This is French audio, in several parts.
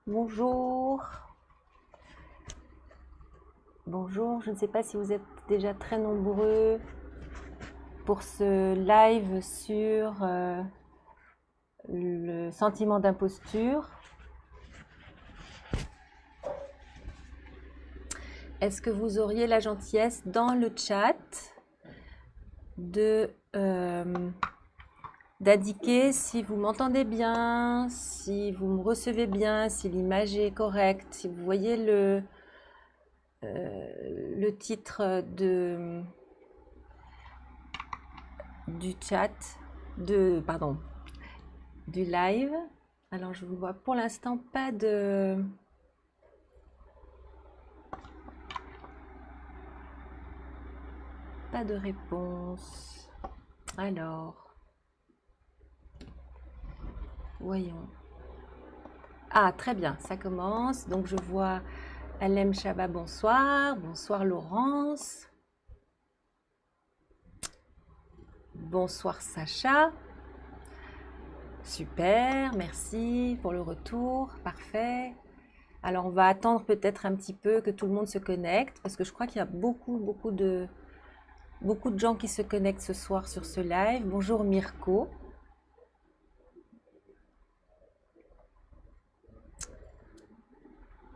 Bonjour. Bonjour, je ne sais pas si vous êtes déjà très nombreux pour ce live sur le sentiment d'imposture. Est-ce que vous auriez la gentillesse dans le chat de d'indiquer si vous m'entendez bien, si vous me recevez bien, si l'image est correcte, si vous voyez le titre du chat, pardon, du live. Alors je ne vois pour l'instant pas de réponse. Alors, voyons. Ah, très bien, ça commence. Donc je vois Alem Chaba, bonsoir. Bonsoir Laurence. Bonsoir Sacha. Super, merci pour le retour. Parfait. Alors on va attendre peut-être un petit peu que tout le monde se connecte parce que je crois qu'il y a beaucoup de gens qui se connectent ce soir sur ce live. Bonjour Mirko.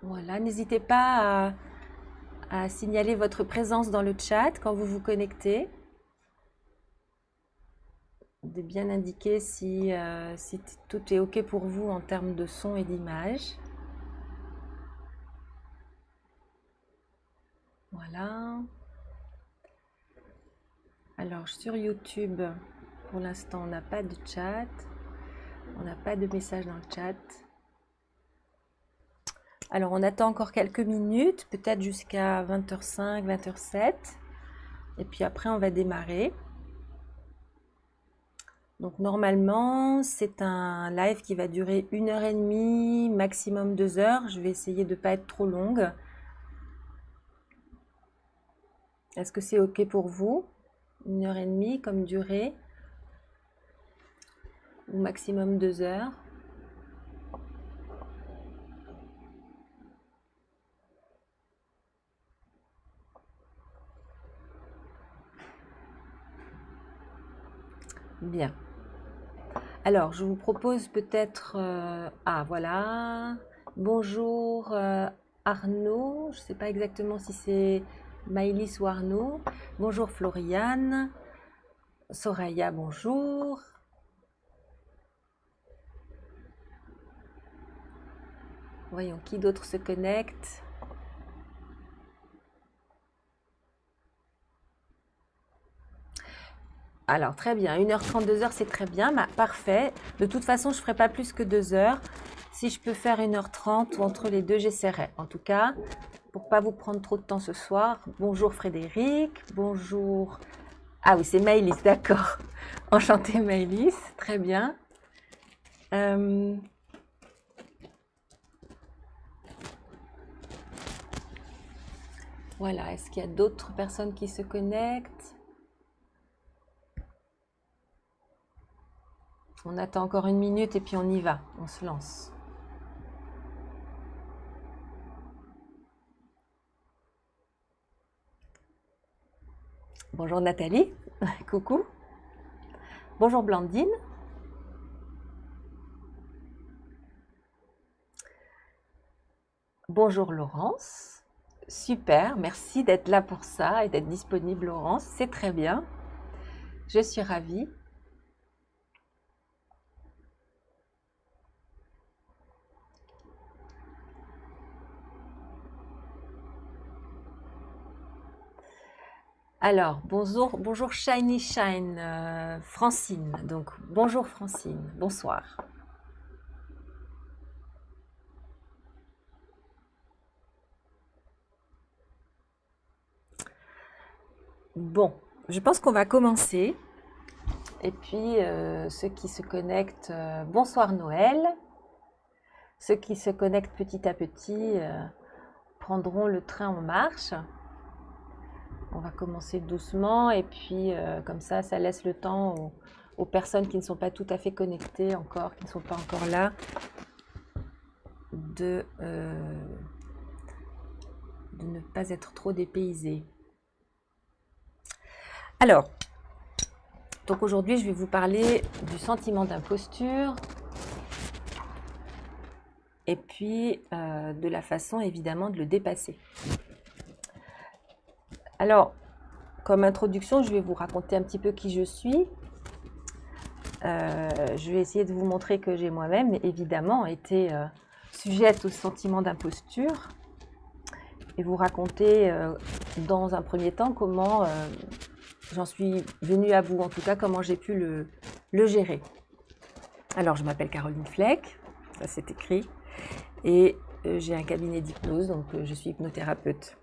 Voilà, n'hésitez pas à signaler votre présence dans le chat quand vous vous connectez. De bien indiquer si tout est OK pour vous en termes de son et d'image. Voilà. Alors sur YouTube, pour l'instant, on n'a pas de chat. On n'a pas de message dans le chat. Alors on attend encore quelques minutes, peut-être jusqu'à 20h05, 20h07. Et puis après, on va démarrer. Donc normalement, c'est un live qui va durer 1h30, maximum 2 heures. Je vais essayer de ne pas être trop longue. Est-ce que c'est OK pour vous? 1h30 comme durée? Ou maximum 2 heures? Bien. Alors, je vous propose peut-être... ah, voilà. Bonjour Arnaud. Je ne sais pas exactement si c'est Maïlis ou Arnaud. Bonjour Floriane. Soraya, bonjour. Voyons qui d'autre se connecte. Alors, très bien. 1h30, 2 heures, c'est très bien. Bah, parfait. De toute façon, je ne ferai pas plus que 2 heures. Si je peux faire 1h30 ou entre les deux, j'essaierai. En tout cas, pour pas vous prendre trop de temps ce soir. Bonjour Frédéric. Bonjour. Ah oui, c'est Maëlys, d'accord. Enchantée Maëlys. Très bien. Voilà. Est-ce qu'il y a d'autres personnes qui se connectent? On attend encore 1 minute et puis on y va. On se lance. Bonjour Nathalie. Coucou. Bonjour Blandine. Bonjour Laurence. Super, merci d'être là pour ça et d'être disponible Laurence. C'est très bien. Je suis ravie. Alors, bonjour Shiny Shine, Francine. Donc, bonjour Francine, bonsoir. Bon, je pense qu'on va commencer. Et puis, ceux qui se connectent, bonsoir Noël. Ceux qui se connectent petit à petit prendront le train en marche. On va commencer doucement et puis comme ça laisse le temps aux personnes qui ne sont pas tout à fait connectées encore, qui ne sont pas encore là, de ne pas être trop dépaysé. Alors, donc aujourd'hui, je vais vous parler du sentiment d'imposture et puis de la façon évidemment de le dépasser. Alors, comme introduction, je vais vous raconter un petit peu qui je suis. Je vais essayer de vous montrer que j'ai moi-même évidemment été sujette au sentiment d'imposture et vous raconter dans un premier temps comment j'en suis venue à bout, en tout cas comment j'ai pu le gérer. Alors je m'appelle Caroline Fleck, ça c'est écrit, et j'ai un cabinet d'hypnose, donc je suis hypnothérapeute.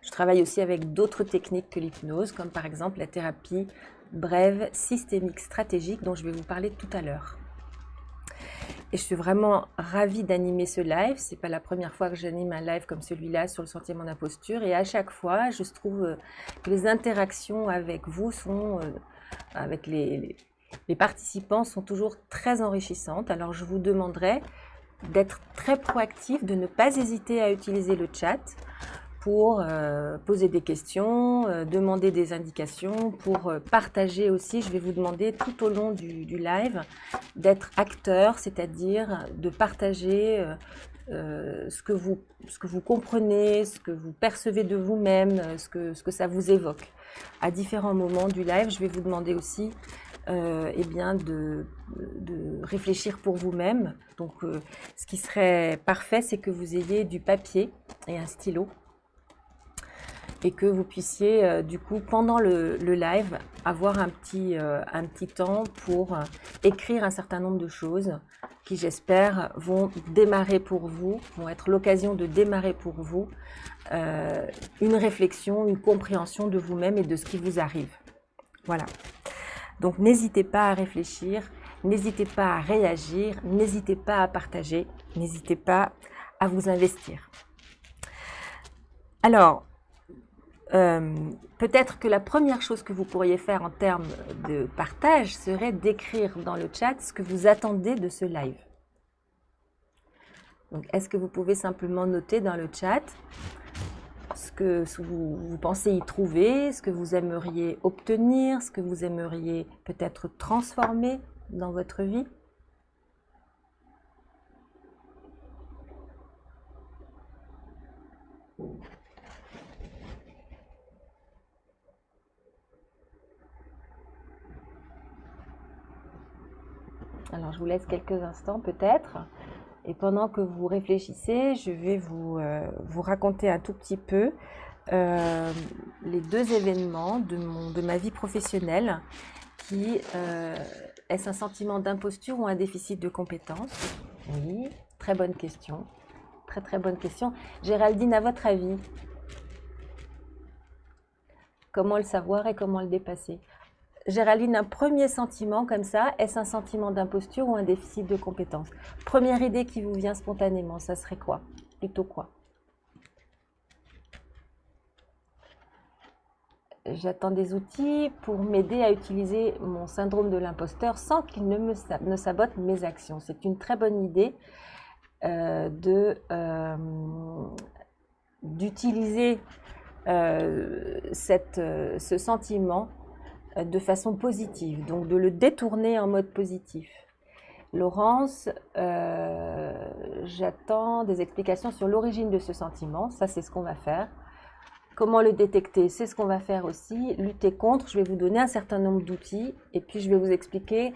Je travaille aussi avec d'autres techniques que l'hypnose, comme par exemple la thérapie brève systémique stratégique dont je vais vous parler tout à l'heure. Et je suis vraiment ravie d'animer ce live. C'est pas la première fois que j'anime un live comme celui-là sur le sentiment d'imposture. Et à chaque fois, je trouve que les interactions avec vous sont, avec les participants sont toujours très enrichissantes. Alors je vous demanderai d'être très proactif, de ne pas hésiter à utiliser le chat pour poser des questions, demander des indications, pour partager aussi. Je vais vous demander tout au long du live d'être acteur, c'est-à-dire de partager ce que vous comprenez, ce que vous percevez de vous-même, ce que ça vous évoque. À différents moments du live, je vais vous demander aussi eh bien de réfléchir pour vous-même. Donc ce qui serait parfait, c'est que vous ayez du papier et un stylo, et que vous puissiez du coup pendant le live avoir un petit temps pour écrire un certain nombre de choses qui, j'espère, vont démarrer pour vous, vont être l'occasion de démarrer pour vous une réflexion, une compréhension de vous-même et de ce qui vous arrive. Voilà. Donc n'hésitez pas à réfléchir, n'hésitez pas à réagir, n'hésitez pas à partager, n'hésitez pas à vous investir. Alors, peut-être que la première chose que vous pourriez faire en termes de partage serait d'écrire dans le chat ce que vous attendez de ce live. Donc, est-ce que vous pouvez simplement noter dans le chat ce que vous pensez y trouver, ce que vous aimeriez obtenir, ce que vous aimeriez peut-être transformer dans votre vie ? Alors, je vous laisse quelques instants peut-être. Et pendant que vous réfléchissez, je vais vous raconter un tout petit peu les deux événements de ma vie professionnelle qui est-ce un sentiment d'imposture ou un déficit de compétences? Oui, très bonne question. Très très bonne question. Géraldine, à votre avis, comment le savoir et comment le dépasser? Géraldine, un premier sentiment comme ça, est-ce un sentiment d'imposture ou un déficit de compétences? Première idée qui vous vient spontanément, ça serait quoi? Plutôt quoi? J'attends des outils pour m'aider à utiliser mon syndrome de l'imposteur sans qu'il ne sabote mes actions. C'est une très bonne idée d'utiliser ce sentiment de façon positive, donc de le détourner en mode positif. Laurence, j'attends des explications sur l'origine de ce sentiment, ça c'est ce qu'on va faire. Comment le détecter, c'est ce qu'on va faire aussi. Lutter contre, je vais vous donner un certain nombre d'outils et puis je vais vous expliquer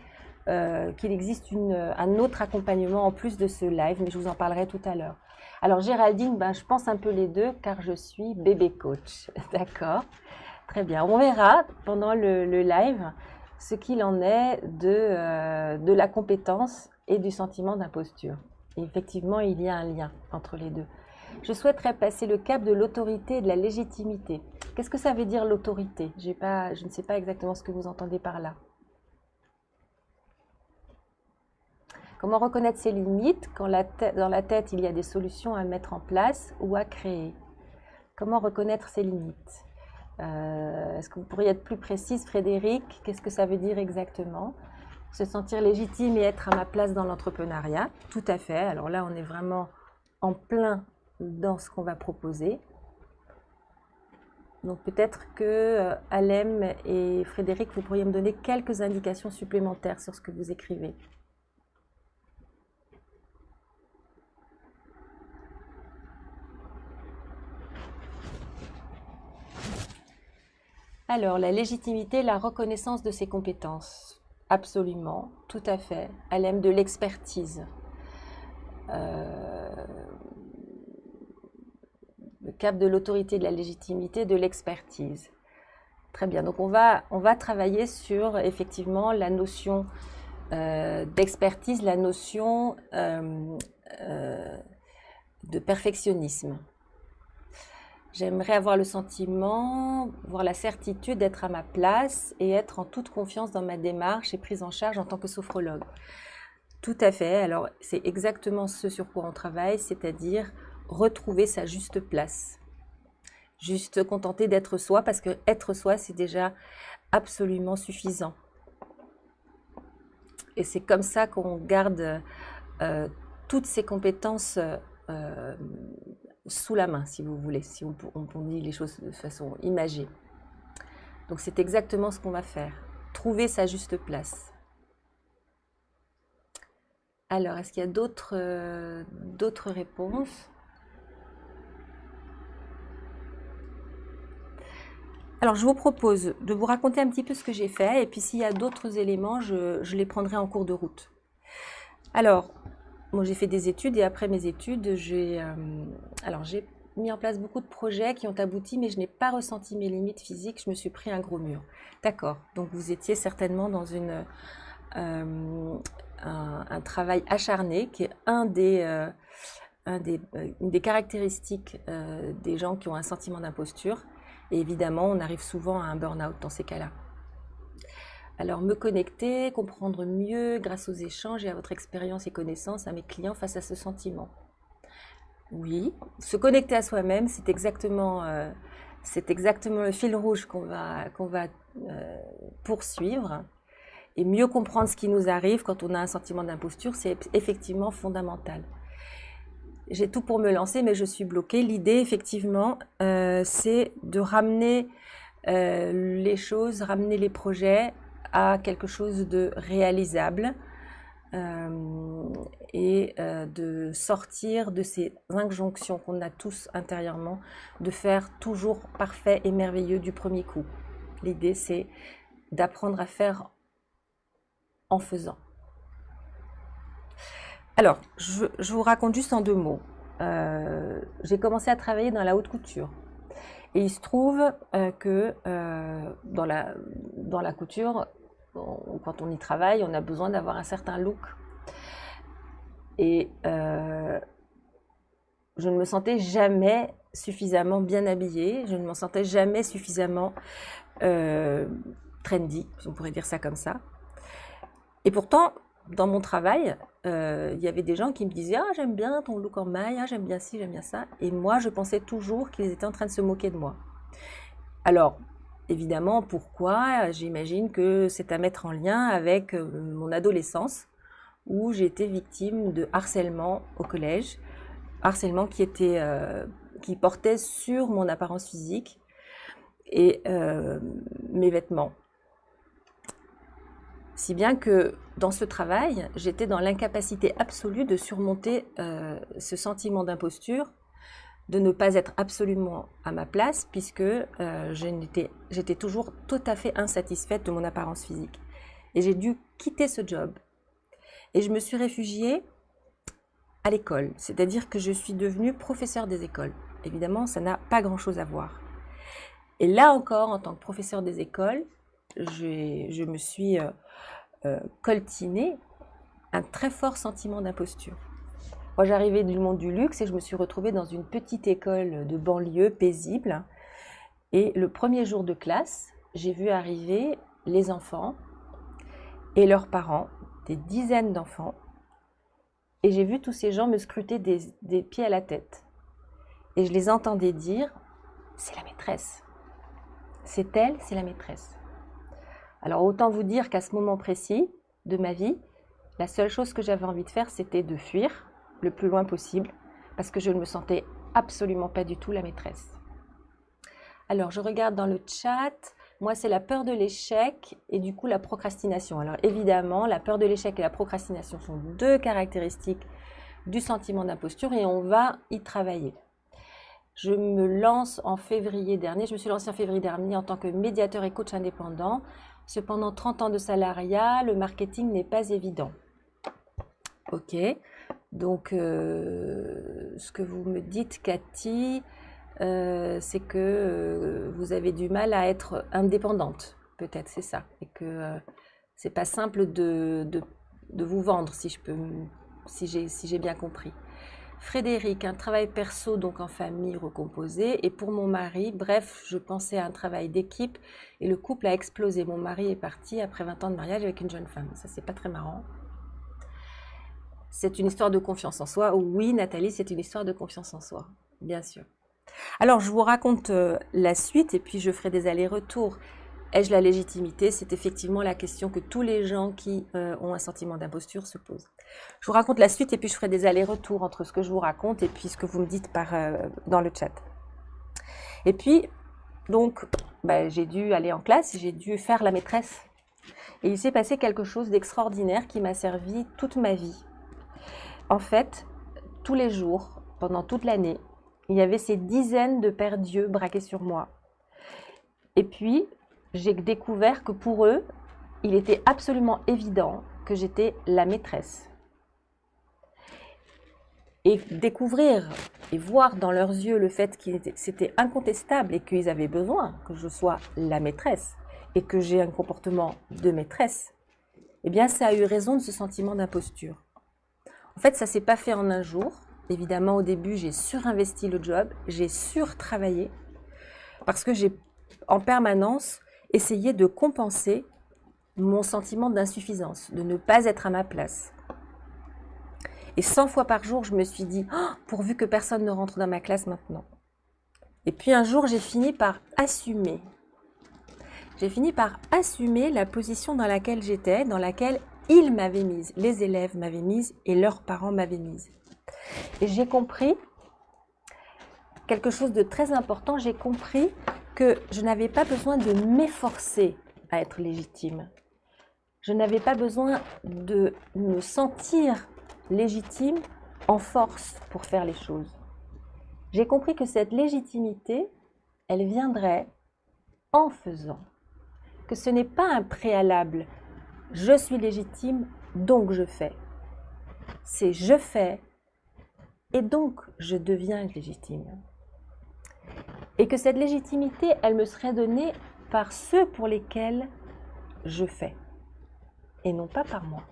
qu'il existe un autre accompagnement en plus de ce live, mais je vous en parlerai tout à l'heure. Alors Géraldine, je pense un peu les deux car je suis bébé coach, d'accord? Très bien, on verra pendant le live ce qu'il en est de la compétence et du sentiment d'imposture. Et effectivement, il y a un lien entre les deux. Je souhaiterais passer le cap de l'autorité et de la légitimité. Qu'est-ce que ça veut dire l'autorité? Je ne sais pas exactement ce que vous entendez par là. Comment reconnaître ses limites quand dans la tête il y a des solutions à mettre en place ou à créer? Comment reconnaître ses limites? Est-ce que vous pourriez être plus précise, Frédéric? Qu'est-ce que ça veut dire exactement? Se sentir légitime et être à ma place dans l'entrepreneuriat, tout à fait. Alors là, on est vraiment en plein dans ce qu'on va proposer. Donc peut-être que Alem et Frédéric, vous pourriez me donner quelques indications supplémentaires sur ce que vous écrivez. Alors, la légitimité, la reconnaissance de ses compétences. Absolument, tout à fait. Elle aime de l'expertise. Le cap de l'autorité, de la légitimité, de l'expertise. Très bien, donc on va travailler sur effectivement la notion d'expertise, la notion de perfectionnisme. J'aimerais avoir le sentiment, voir la certitude d'être à ma place et être en toute confiance dans ma démarche et prise en charge en tant que sophrologue. Tout à fait, alors c'est exactement ce sur quoi on travaille, c'est-à-dire retrouver sa juste place. Juste contenter d'être soi, parce que être soi, c'est déjà absolument suffisant. Et c'est comme ça qu'on garde toutes ces compétences sous la main, si vous voulez, si on dit les choses de façon imagée. Donc c'est exactement ce qu'on va faire. Trouver sa juste place. Alors, est-ce qu'il y a d'autres réponses? Alors, je vous propose de vous raconter un petit peu ce que j'ai fait, et puis s'il y a d'autres éléments, je les prendrai en cours de route. Alors, moi j'ai fait des études, et après mes études, j'ai mis en place beaucoup de projets qui ont abouti, mais je n'ai pas ressenti mes limites physiques, je me suis pris un gros mur. D'accord, donc vous étiez certainement dans un travail acharné, qui est une des caractéristiques des gens qui ont un sentiment d'imposture. Et évidemment, on arrive souvent à un burn-out dans ces cas-là. Alors, me connecter, comprendre mieux grâce aux échanges et à votre expérience et connaissances à mes clients face à ce sentiment. Oui, se connecter à soi-même, c'est exactement le fil rouge qu'on va poursuivre. Et mieux comprendre ce qui nous arrive quand on a un sentiment d'imposture, c'est effectivement fondamental. J'ai tout pour me lancer, mais je suis bloquée. L'idée, effectivement, c'est de ramener les choses, ramener les projets à quelque chose de réalisable et de sortir de ces injonctions qu'on a tous intérieurement, de faire toujours parfait et merveilleux du premier coup. L'idée, c'est d'apprendre à faire en faisant. Alors, je vous raconte juste en 2 mots. J'ai commencé à travailler dans la haute couture. Et il se trouve que dans la couture, quand on y travaille, on a besoin d'avoir un certain look. Et je ne me sentais jamais suffisamment bien habillée, je ne me sentais jamais suffisamment trendy, si on pourrait dire ça comme ça. Et pourtant, dans mon travail, il y avait des gens qui me disaient « Ah, j'aime bien ton look en maille, ah, j'aime bien ci, j'aime bien ça ». Et moi, je pensais toujours qu'ils étaient en train de se moquer de moi. Alors, évidemment, pourquoi? J'imagine que c'est à mettre en lien avec mon adolescence, où j'ai été victime de harcèlement au collège. Harcèlement qui portait sur mon apparence physique et mes vêtements. Si bien que dans ce travail, j'étais dans l'incapacité absolue de surmonter ce sentiment d'imposture, de ne pas être absolument à ma place, puisque j'étais toujours tout à fait insatisfaite de mon apparence physique. Et j'ai dû quitter ce job. Et je me suis réfugiée à l'école, c'est-à-dire que je suis devenue professeure des écoles. Évidemment, ça n'a pas grand-chose à voir. Et là encore, en tant que professeure des écoles, je me suis coltiné un très fort sentiment d'imposture. Moi, j'arrivais du monde du luxe et je me suis retrouvée dans une petite école de banlieue paisible. Et le premier jour de classe, j'ai vu arriver les enfants et leurs parents, des dizaines d'enfants. Et j'ai vu tous ces gens me scruter des pieds à la tête. Et je les entendais dire « C'est la maîtresse. C'est elle, c'est la maîtresse. » Alors autant vous dire qu'à ce moment précis, de ma vie, la seule chose que j'avais envie de faire, c'était de fuir le plus loin possible, parce que je ne me sentais absolument pas du tout la maîtresse. Alors, je regarde dans le chat. Moi, c'est la peur de l'échec et du coup la procrastination. Alors, évidemment, la peur de l'échec et la procrastination sont deux caractéristiques du sentiment d'imposture et on va y travailler. Je me lance en février dernier. Je me suis lancée en février dernier en tant que médiateur et coach indépendant. Cependant, 30 ans de salariat, le marketing n'est pas évident. Ok. Donc, ce que vous me dites, Cathy, c'est que vous avez du mal à être indépendante, peut-être, c'est ça, et que c'est pas simple de vous vendre, si j'ai bien compris. Frédéric, un travail perso, donc en famille recomposé, et pour mon mari, bref, je pensais à un travail d'équipe, et le couple a explosé. Mon mari est parti après 20 ans de mariage avec une jeune femme. Ça, c'est pas très marrant. C'est une histoire de confiance en soi. Oui, Nathalie, c'est une histoire de confiance en soi, bien sûr. Alors, je vous raconte la suite et puis je ferai des allers-retours. Ai-je la légitimité? C'est effectivement la question que tous les gens qui ont un sentiment d'imposture se posent. Je vous raconte la suite et puis je ferai des allers-retours entre ce que je vous raconte et puis ce que vous me dites dans le chat. Et puis, donc, j'ai dû aller en classe et j'ai dû faire la maîtresse. Et il s'est passé quelque chose d'extraordinaire qui m'a servi toute ma vie. En fait, tous les jours, pendant toute l'année, il y avait ces dizaines de pères d'yeux braqués sur moi. Et puis, j'ai découvert que pour eux, il était absolument évident que j'étais la maîtresse. Et découvrir et voir dans leurs yeux le fait que c'était incontestable et qu'ils avaient besoin que je sois la maîtresse et que j'ai un comportement de maîtresse, eh bien, ça a eu raison de ce sentiment d'imposture. En fait, ça ne s'est pas fait en un jour. Évidemment, au début, j'ai surinvesti le job, j'ai surtravaillé parce que j'ai en permanence essayé de compenser mon sentiment d'insuffisance, de ne pas être à ma place. Et 100 fois par jour, je me suis dit oh, pourvu que personne ne rentre dans ma classe maintenant. Et puis un jour, j'ai fini par assumer. J'ai fini par assumer la position dans laquelle j'étais, dans laquelle ils m'avaient mise, les élèves m'avaient mise et leurs parents m'avaient mise. Et j'ai compris quelque chose de très important, j'ai compris que je n'avais pas besoin de m'efforcer à être légitime. Je n'avais pas besoin de me sentir légitime en force pour faire les choses. J'ai compris que cette légitimité, elle viendrait en faisant. Que ce n'est pas un préalable. Je suis légitime, donc je fais. C'est je fais et donc je deviens légitime. Et que cette légitimité, elle me serait donnée par ceux pour lesquels je fais et non pas par moi.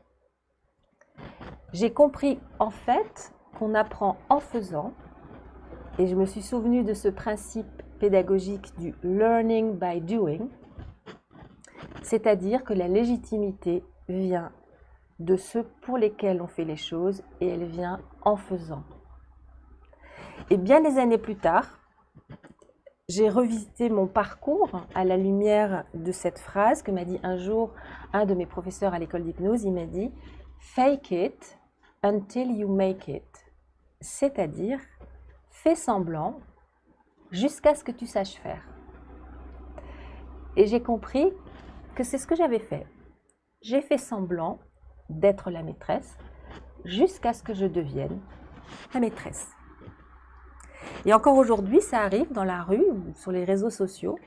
J'ai compris en fait qu'on apprend en faisant et je me suis souvenue de ce principe pédagogique du learning by doing, c'est-à-dire que la légitimité vient de ceux pour lesquels on fait les choses et elle vient en faisant. Et bien des années plus tard, j'ai revisité mon parcours à la lumière de cette phrase que m'a dit un jour un de mes professeurs à l'école d'hypnose. Il m'a dit « Fake it until you make it », c'est-à-dire « fais semblant jusqu'à ce que tu saches faire ». Et j'ai compris que c'est ce que j'avais fait. J'ai fait semblant d'être la maîtresse jusqu'à ce que je devienne la maîtresse. Et encore aujourd'hui, ça arrive dans la rue ou sur les réseaux sociaux,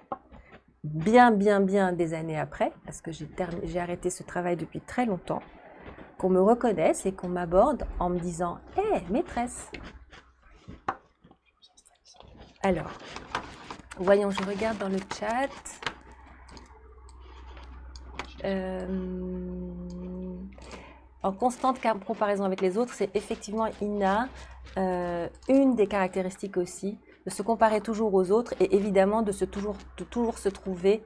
bien des années après, parce que j'ai arrêté ce travail depuis très longtemps, qu'on me reconnaisse et qu'on m'aborde en me disant « Hé, maîtresse !» Alors, voyons, je regarde dans le chat. En constante comparaison avec les autres, c'est effectivement Ina, une des caractéristiques aussi, de se comparer toujours aux autres et évidemment de toujours se trouver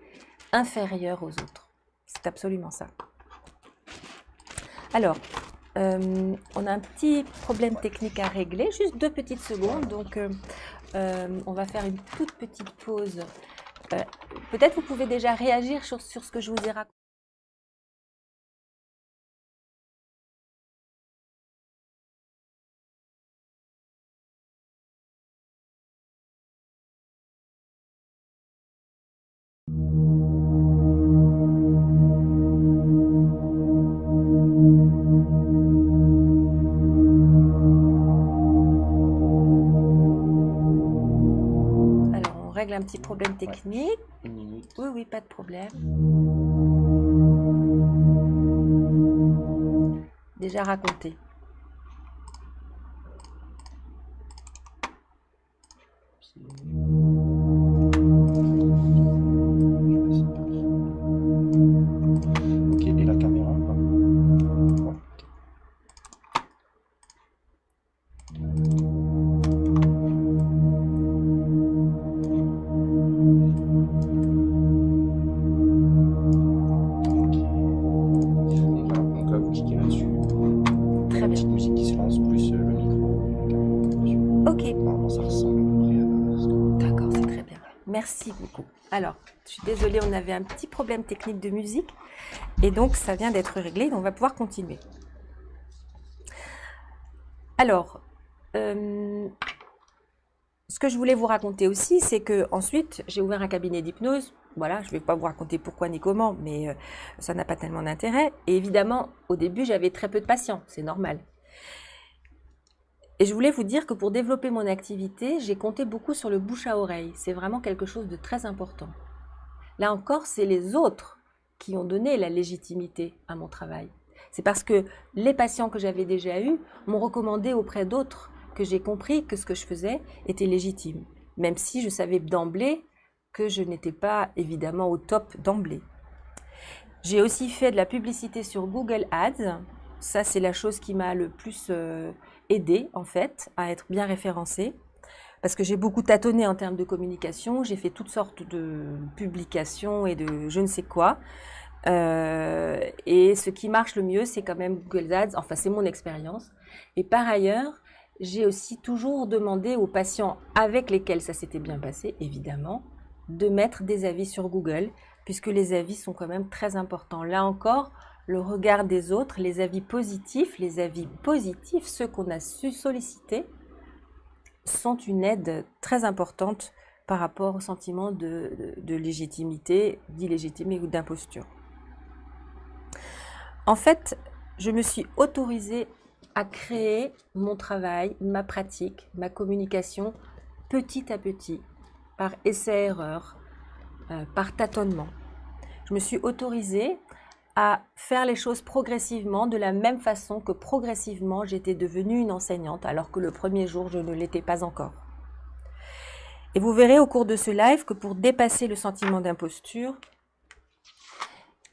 inférieur aux autres. C'est absolument ça. Alors, on a un petit problème technique à régler, juste 2 petites secondes, donc on va faire une toute petite pause. Peut-être vous pouvez déjà réagir sur ce que je vous ai raconté. règle un petit problème technique. Ouais, 1 minute. Oui, oui, pas de problème. Déjà raconté. Ok, et la caméra ou pas? Ouais, ok. Ok. Et voilà, donc là vous cliquez là-dessus. Il y a Très la bien. petite musique qui se lance, plus le micro et la caméra dessus. Ok, Normalement ça ressemble à peu près à ce que... d'accord, c'est très bien. Merci beaucoup. Alors, je suis désolée, on avait un petit problème technique de musique et donc ça vient d'être réglé, donc on va pouvoir continuer. Alors, ce que je voulais vous raconter aussi, c'est que ensuite j'ai ouvert un cabinet d'hypnose. Voilà, je ne vais pas vous raconter pourquoi ni comment, mais ça n'a pas tellement d'intérêt. Et évidemment, au début, j'avais très peu de patients, c'est normal. Et je voulais vous dire que pour développer mon activité, j'ai compté beaucoup sur le bouche à oreille. C'est vraiment quelque chose de très important. Là encore, c'est les autres qui ont donné la légitimité à mon travail. C'est parce que les patients que j'avais déjà eus m'ont recommandé auprès d'autres que j'ai compris que ce que je faisais était légitime, même si je savais d'emblée que je n'étais pas évidemment au top d'emblée. J'ai aussi fait de la publicité sur Google Ads. Ça, c'est la chose qui m'a le plus aidé en fait à être bien référencée. Parce que j'ai beaucoup tâtonné en termes de communication, j'ai fait toutes sortes de publications et de je ne sais quoi. Et ce qui marche le mieux, c'est quand même Google Ads, enfin c'est mon expérience. Et par ailleurs, j'ai aussi toujours demandé aux patients avec lesquels ça s'était bien passé, évidemment, de mettre des avis sur Google, puisque les avis sont quand même très importants. Là encore, le regard des autres, les avis positifs, ceux qu'on a su solliciter, sont une aide très importante par rapport au sentiment de légitimité, d'illégitimité ou d'imposture. En fait, je me suis autorisée à créer mon travail, ma pratique, ma communication petit à petit, par essai-erreur, par tâtonnement. Je me suis autorisée à faire les choses progressivement, de la même façon que progressivement j'étais devenue une enseignante, alors que le premier jour je ne l'étais pas encore. Et vous verrez au cours de ce live que pour dépasser le sentiment d'imposture,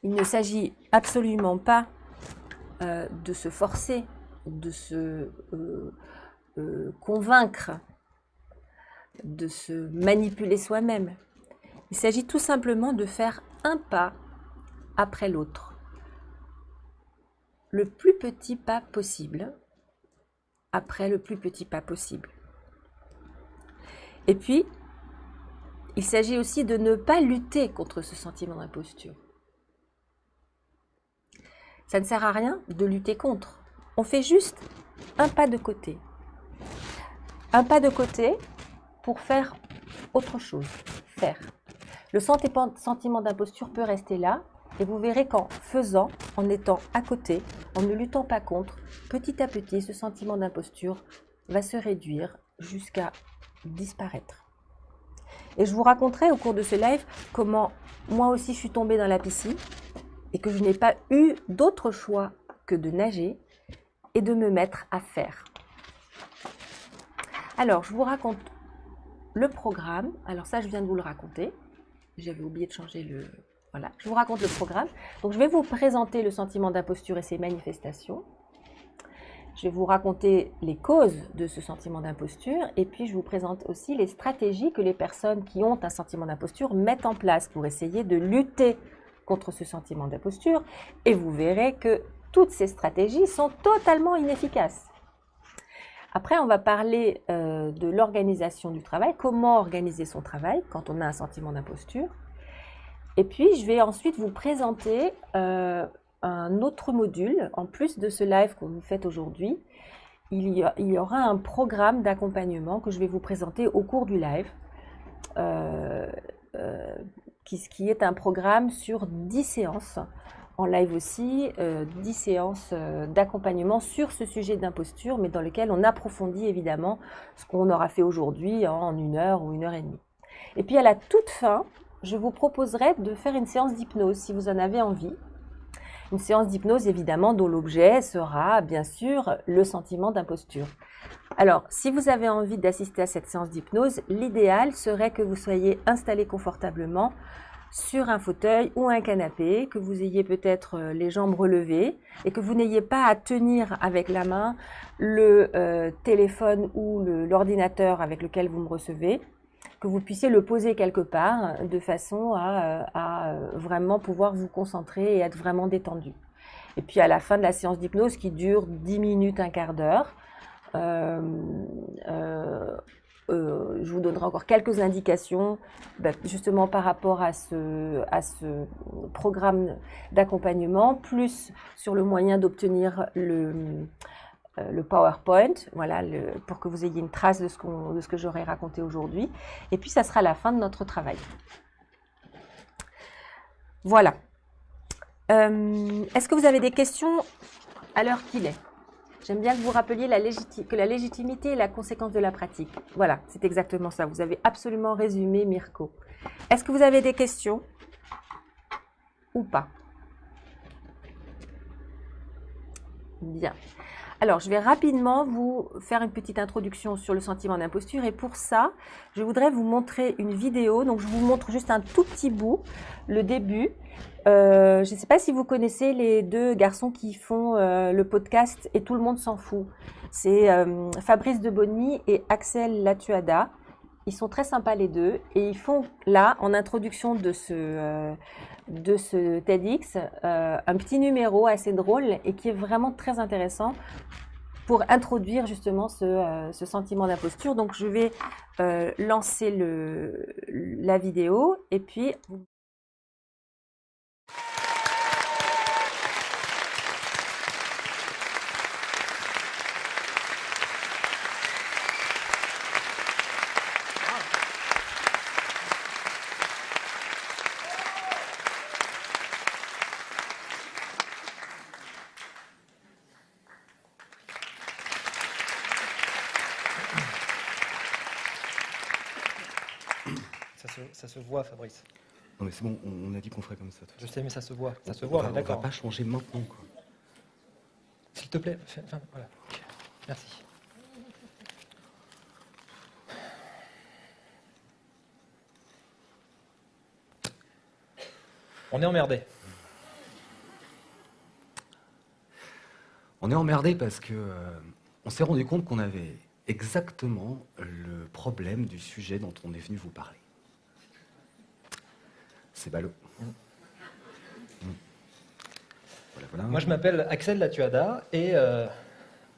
il ne s'agit absolument pas de se forcer, de se convaincre, de se manipuler soi-même. Il s'agit tout simplement de faire un pas après l'autre. Le plus petit pas possible, après le plus petit pas possible. Et puis, il s'agit aussi de ne pas lutter contre ce sentiment d'imposture. Ça ne sert à rien de lutter contre. On fait juste un pas de côté. Un pas de côté pour faire autre chose. Faire. Le sentiment d'imposture peut rester là. Et vous verrez qu'en faisant, en étant à côté, en ne luttant pas contre, petit à petit, ce sentiment d'imposture va se réduire jusqu'à disparaître. Et je vous raconterai au cours de ce live comment moi aussi je suis tombée dans la piscine et que je n'ai pas eu d'autre choix que de nager et de me mettre à faire. Alors, je vous raconte le programme. Alors ça, je viens de vous le raconter. J'avais oublié de changer le... Voilà, je vous raconte le programme. Donc, je vais vous présenter le sentiment d'imposture et ses manifestations. Je vais vous raconter les causes de ce sentiment d'imposture et puis je vous présente aussi les stratégies que les personnes qui ont un sentiment d'imposture mettent en place pour essayer de lutter contre ce sentiment d'imposture. Et vous verrez que toutes ces stratégies sont totalement inefficaces. Après, on va parler de l'organisation du travail, comment organiser son travail quand on a un sentiment d'imposture. Et puis, je vais ensuite vous présenter un autre module, en plus de ce live que vous faites aujourd'hui. Il y aura un programme d'accompagnement que je vais vous présenter au cours du live, qui est un programme sur 10 séances, en live aussi, 10 séances d'accompagnement sur ce sujet d'imposture, mais dans lequel on approfondit évidemment ce qu'on aura fait aujourd'hui en 1 heure ou 1 heure et demie. Et puis à la toute fin, je vous proposerai de faire une séance d'hypnose si vous en avez envie. Une séance d'hypnose évidemment dont l'objet sera bien sûr le sentiment d'imposture. Alors, si vous avez envie d'assister à cette séance d'hypnose, l'idéal serait que vous soyez installé confortablement sur un fauteuil ou un canapé, que vous ayez peut-être les jambes relevées et que vous n'ayez pas à tenir avec la main le téléphone ou l'ordinateur avec lequel vous me recevez, que vous puissiez le poser quelque part de façon à vraiment pouvoir vous concentrer et être vraiment détendu. Et puis à la fin de la séance d'hypnose qui dure 10 minutes, un quart d'heure, je vous donnerai encore quelques indications justement par rapport à ce programme d'accompagnement, plus sur le moyen d'obtenir le PowerPoint, voilà, pour que vous ayez une trace de ce que j'aurai raconté aujourd'hui. Et puis, ça sera la fin de notre travail. Voilà. Est-ce que vous avez des questions à l'heure qu'il est? J'aime bien que vous rappeliez que la légitimité est la conséquence de la pratique. Voilà, c'est exactement ça. Vous avez absolument résumé, Mirko. Est-ce que vous avez des questions ou pas? Bien. Alors, je vais rapidement vous faire une petite introduction sur le sentiment d'imposture. Et pour ça, je voudrais vous montrer une vidéo. Donc, je vous montre juste un tout petit bout, le début. Je ne sais pas si vous connaissez les deux garçons qui font le podcast Et tout le monde s'en fout. C'est Fabrice Debony et Axel Latuada. Ils sont très sympas les deux. Et ils font là, en introduction de ce TEDx, un petit numéro assez drôle et qui est vraiment très intéressant pour introduire justement ce sentiment d'imposture. Donc je vais lancer la vidéo et puis... Ça se voit, Fabrice. Non mais c'est bon, on a dit qu'on ferait comme ça. Je sais, mais ça se voit. Ça se voit, d'accord. On va pas changer maintenant, quoi. S'il te plaît, voilà. Merci. On est emmerdé. On est emmerdé parce que on s'est rendu compte qu'on avait exactement le problème du sujet dont on est venu vous parler. C'est ballot. Voilà. Moi, je m'appelle Axel Latuada et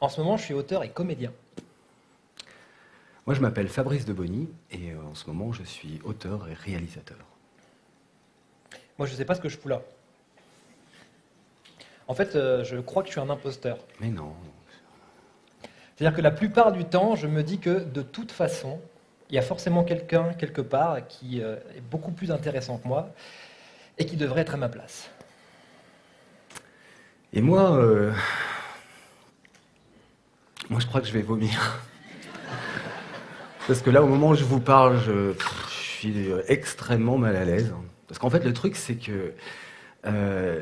en ce moment, je suis auteur et comédien. Moi, je m'appelle Fabrice Debony et en ce moment, je suis auteur et réalisateur. Moi, je ne sais pas ce que je fous là. En fait, je crois que je suis un imposteur. Mais non. C'est-à-dire que la plupart du temps, je me dis que de toute façon, il y a forcément quelqu'un, quelque part, qui est beaucoup plus intéressant que moi et qui devrait être à ma place. Et moi, je crois que je vais vomir. Parce que là, au moment où je vous parle, je suis extrêmement mal à l'aise. Parce qu'en fait, le truc, c'est que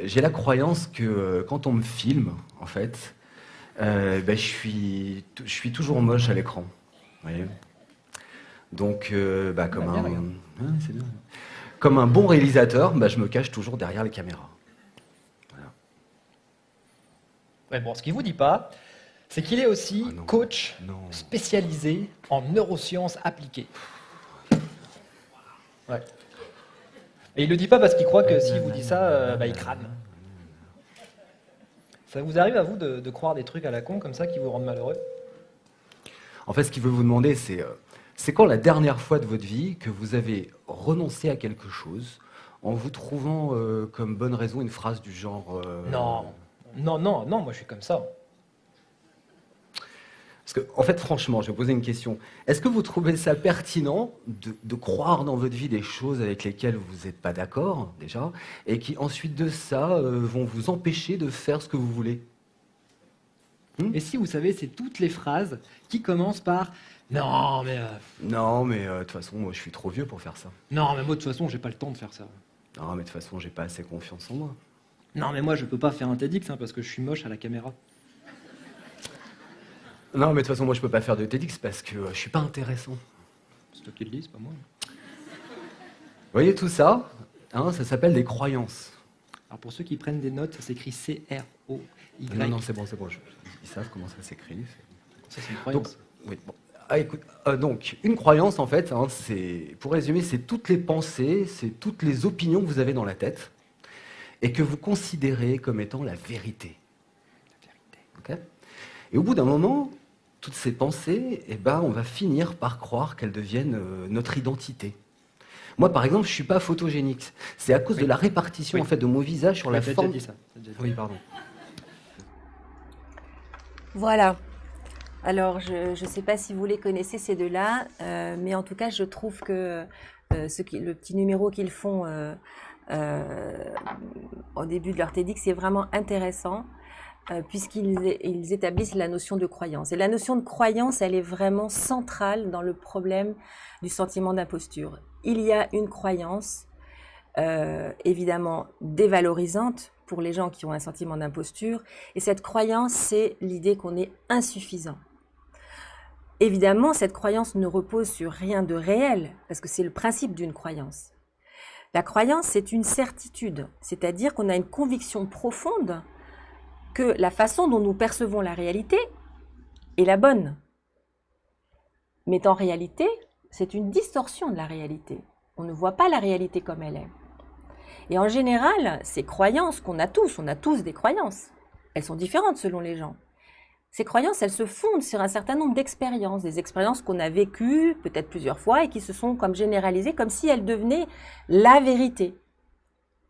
j'ai la croyance que quand on me filme, en fait, je suis toujours moche à l'écran. Vous voyez ? Donc, comme un bon réalisateur, je me cache toujours derrière les caméras. Voilà. Ouais, bon, ce qu'il ne vous dit pas, c'est qu'il est aussi coach spécialisé en neurosciences appliquées. Ouais. Et il ne le dit pas parce qu'il croit que s'il vous dit ça, il crâne. Ça vous arrive à vous de croire des trucs à la con comme ça qui vous rendent malheureux? En fait, ce qu'il veut vous demander, c'est quand la dernière fois de votre vie que vous avez renoncé à quelque chose en vous trouvant comme bonne raison une phrase du genre... Non, moi je suis comme ça. Parce que, en fait, franchement, je vais vous poser une question. Est-ce que vous trouvez ça pertinent de croire dans votre vie des choses avec lesquelles vous n'êtes pas d'accord, déjà, et qui, ensuite de ça, vont vous empêcher de faire ce que vous voulez? Et si vous savez, c'est toutes les phrases qui commencent par non, mais Non, mais de toute façon, moi, je suis trop vieux pour faire ça. non, mais moi de toute façon, j'ai pas le temps de faire ça. Non, mais de toute façon, j'ai pas assez confiance en moi. Non, mais moi je peux pas faire un TEDx parce que je suis moche à la caméra. Non, mais de toute façon, moi, je peux pas faire de TEDx parce que je suis pas intéressant. C'est toi qui le dis, c'est pas moi. Vous voyez tout ça, hein, ça s'appelle des croyances. Alors pour ceux qui prennent des notes, ça s'écrit C-R-O-Y. Non, non, c'est bon. Ils savent comment ça s'écrit. Ça c'est une croyance. Oui, bon. Ah, écoute, donc, une croyance, en fait, hein, c'est, pour résumer, c'est toutes les pensées, c'est toutes les opinions que vous avez dans la tête et que vous considérez comme étant la vérité. Ok ? Et au bout d'un moment, toutes ces pensées, eh ben, on va finir par croire qu'elles deviennent notre identité. Moi, par exemple, je suis pas photogénique. C'est à cause de la répartition en fait de mon visage sur la T'as forme. déjà dit ça. T'as déjà dit. Oui, pardon. Voilà. Alors, je ne sais pas si vous les connaissez, ces deux-là, mais en tout cas, je trouve que le petit numéro qu'ils font au début de leur TEDx, c'est vraiment intéressant, puisqu'ils établissent la notion de croyance. Et la notion de croyance, elle est vraiment centrale dans le problème du sentiment d'imposture. Il y a une croyance, évidemment dévalorisante pour les gens qui ont un sentiment d'imposture, et cette croyance, c'est l'idée qu'on est insuffisant. Évidemment, cette croyance ne repose sur rien de réel, parce que c'est le principe d'une croyance. La croyance, c'est une certitude, c'est-à-dire qu'on a une conviction profonde que la façon dont nous percevons la réalité est la bonne. Mais en réalité, c'est une distorsion de la réalité. On ne voit pas la réalité comme elle est. Et en général, ces croyances qu'on a tous, on a tous des croyances. Elles sont différentes selon les gens. Ces croyances, elles se fondent sur un certain nombre d'expériences, des expériences qu'on a vécues peut-être plusieurs fois et qui se sont comme généralisées, comme si elles devenaient la vérité.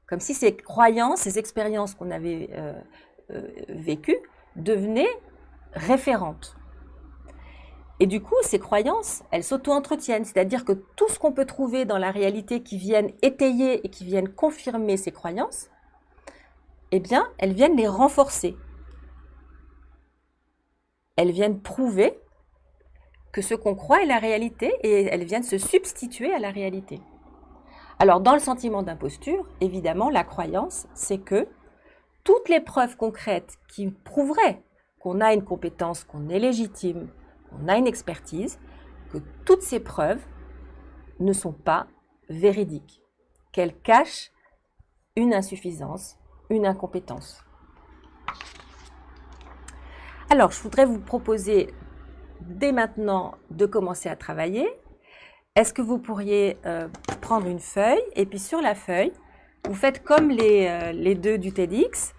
Comme si ces croyances, ces expériences qu'on avait vécues devenaient référentes. Et du coup, ces croyances, elles s'auto-entretiennent, c'est-à-dire que tout ce qu'on peut trouver dans la réalité qui viennent étayer et qui viennent confirmer ces croyances, eh bien, elles viennent les renforcer. Elles viennent prouver que ce qu'on croit est la réalité et elles viennent se substituer à la réalité. Alors, dans le sentiment d'imposture, évidemment, la croyance, c'est que toutes les preuves concrètes qui prouveraient qu'on a une compétence, qu'on est légitime, qu'on a une expertise, que toutes ces preuves ne sont pas véridiques, qu'elles cachent une insuffisance, une incompétence. Alors, je voudrais vous proposer dès maintenant de commencer à travailler. Est-ce que vous pourriez prendre une feuille et puis sur la feuille, vous faites comme les deux du TEDx,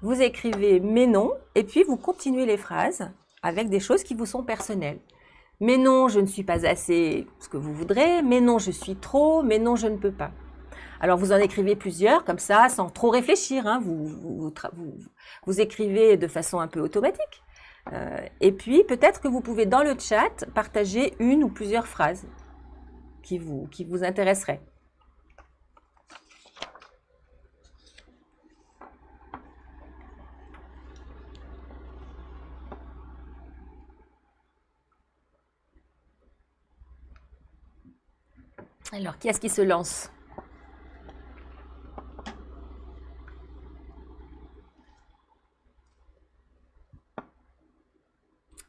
vous écrivez « mais non » et puis vous continuez les phrases avec des choses qui vous sont personnelles. « Mais non, je ne suis pas assez ce que vous voudrez »,« mais non, je suis trop »,« mais non, je ne peux pas ». Alors, vous en écrivez plusieurs, comme ça, sans trop réfléchir. Hein, vous écrivez de façon un peu automatique. Et puis, peut-être que vous pouvez, dans le chat, partager une ou plusieurs phrases qui vous intéresseraient. Alors, qui est-ce qui se lance ?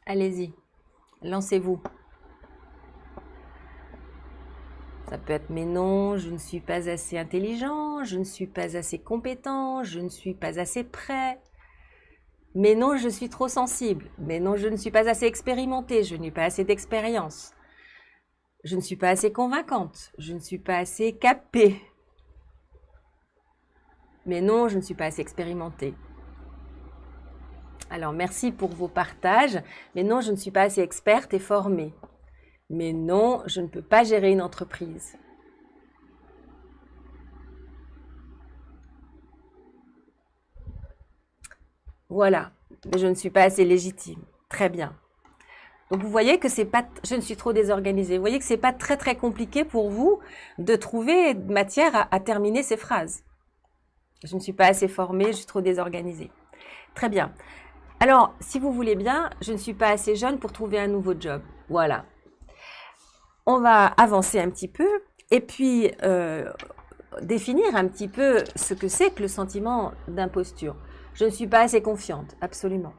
Allez-y, lancez-vous. Ça peut être « mais non, je ne suis pas assez intelligent, je ne suis pas assez compétent, je ne suis pas assez prêt. Mais non, je suis trop sensible. Mais non, je ne suis pas assez expérimenté, je n'ai pas assez d'expérience. Je ne suis pas assez convaincante, je ne suis pas assez capée. Mais non, je ne suis pas assez expérimentée. » Alors, merci pour vos partages. Mais non, je ne suis pas assez experte et formée. Mais non, je ne peux pas gérer une entreprise. Voilà, mais je ne suis pas assez légitime. Très bien. Donc, vous voyez que c'est pas, je ne suis trop désorganisée. Vous voyez que ce n'est pas très, très compliqué pour vous de trouver matière à terminer ces phrases. Je ne suis pas assez formée, je suis trop désorganisée. Très bien. Alors, si vous voulez bien, je ne suis pas assez jeune pour trouver un nouveau job. Voilà. On va avancer un petit peu et puis définir un petit peu ce que c'est que le sentiment d'imposture. Je ne suis pas assez confiante, absolument.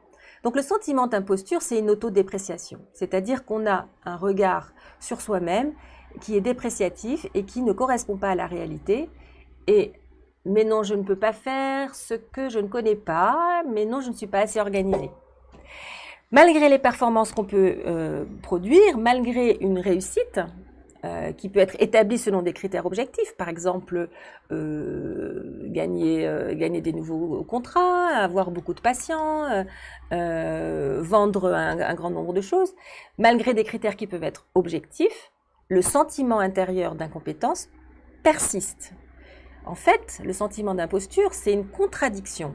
Donc le sentiment d'imposture, c'est une autodépréciation. C'est-à-dire qu'on a un regard sur soi-même qui est dépréciatif et qui ne correspond pas à la réalité. Mais non, je ne peux pas faire ce que je ne connais pas, mais non, je ne suis pas assez organisée. Malgré les performances qu'on peut produire, malgré une réussite qui peut être établie selon des critères objectifs, par exemple gagner des nouveaux contrats, avoir beaucoup de patients, vendre un grand nombre de choses, malgré des critères qui peuvent être objectifs, le sentiment intérieur d'incompétence persiste. En fait, le sentiment d'imposture, c'est une contradiction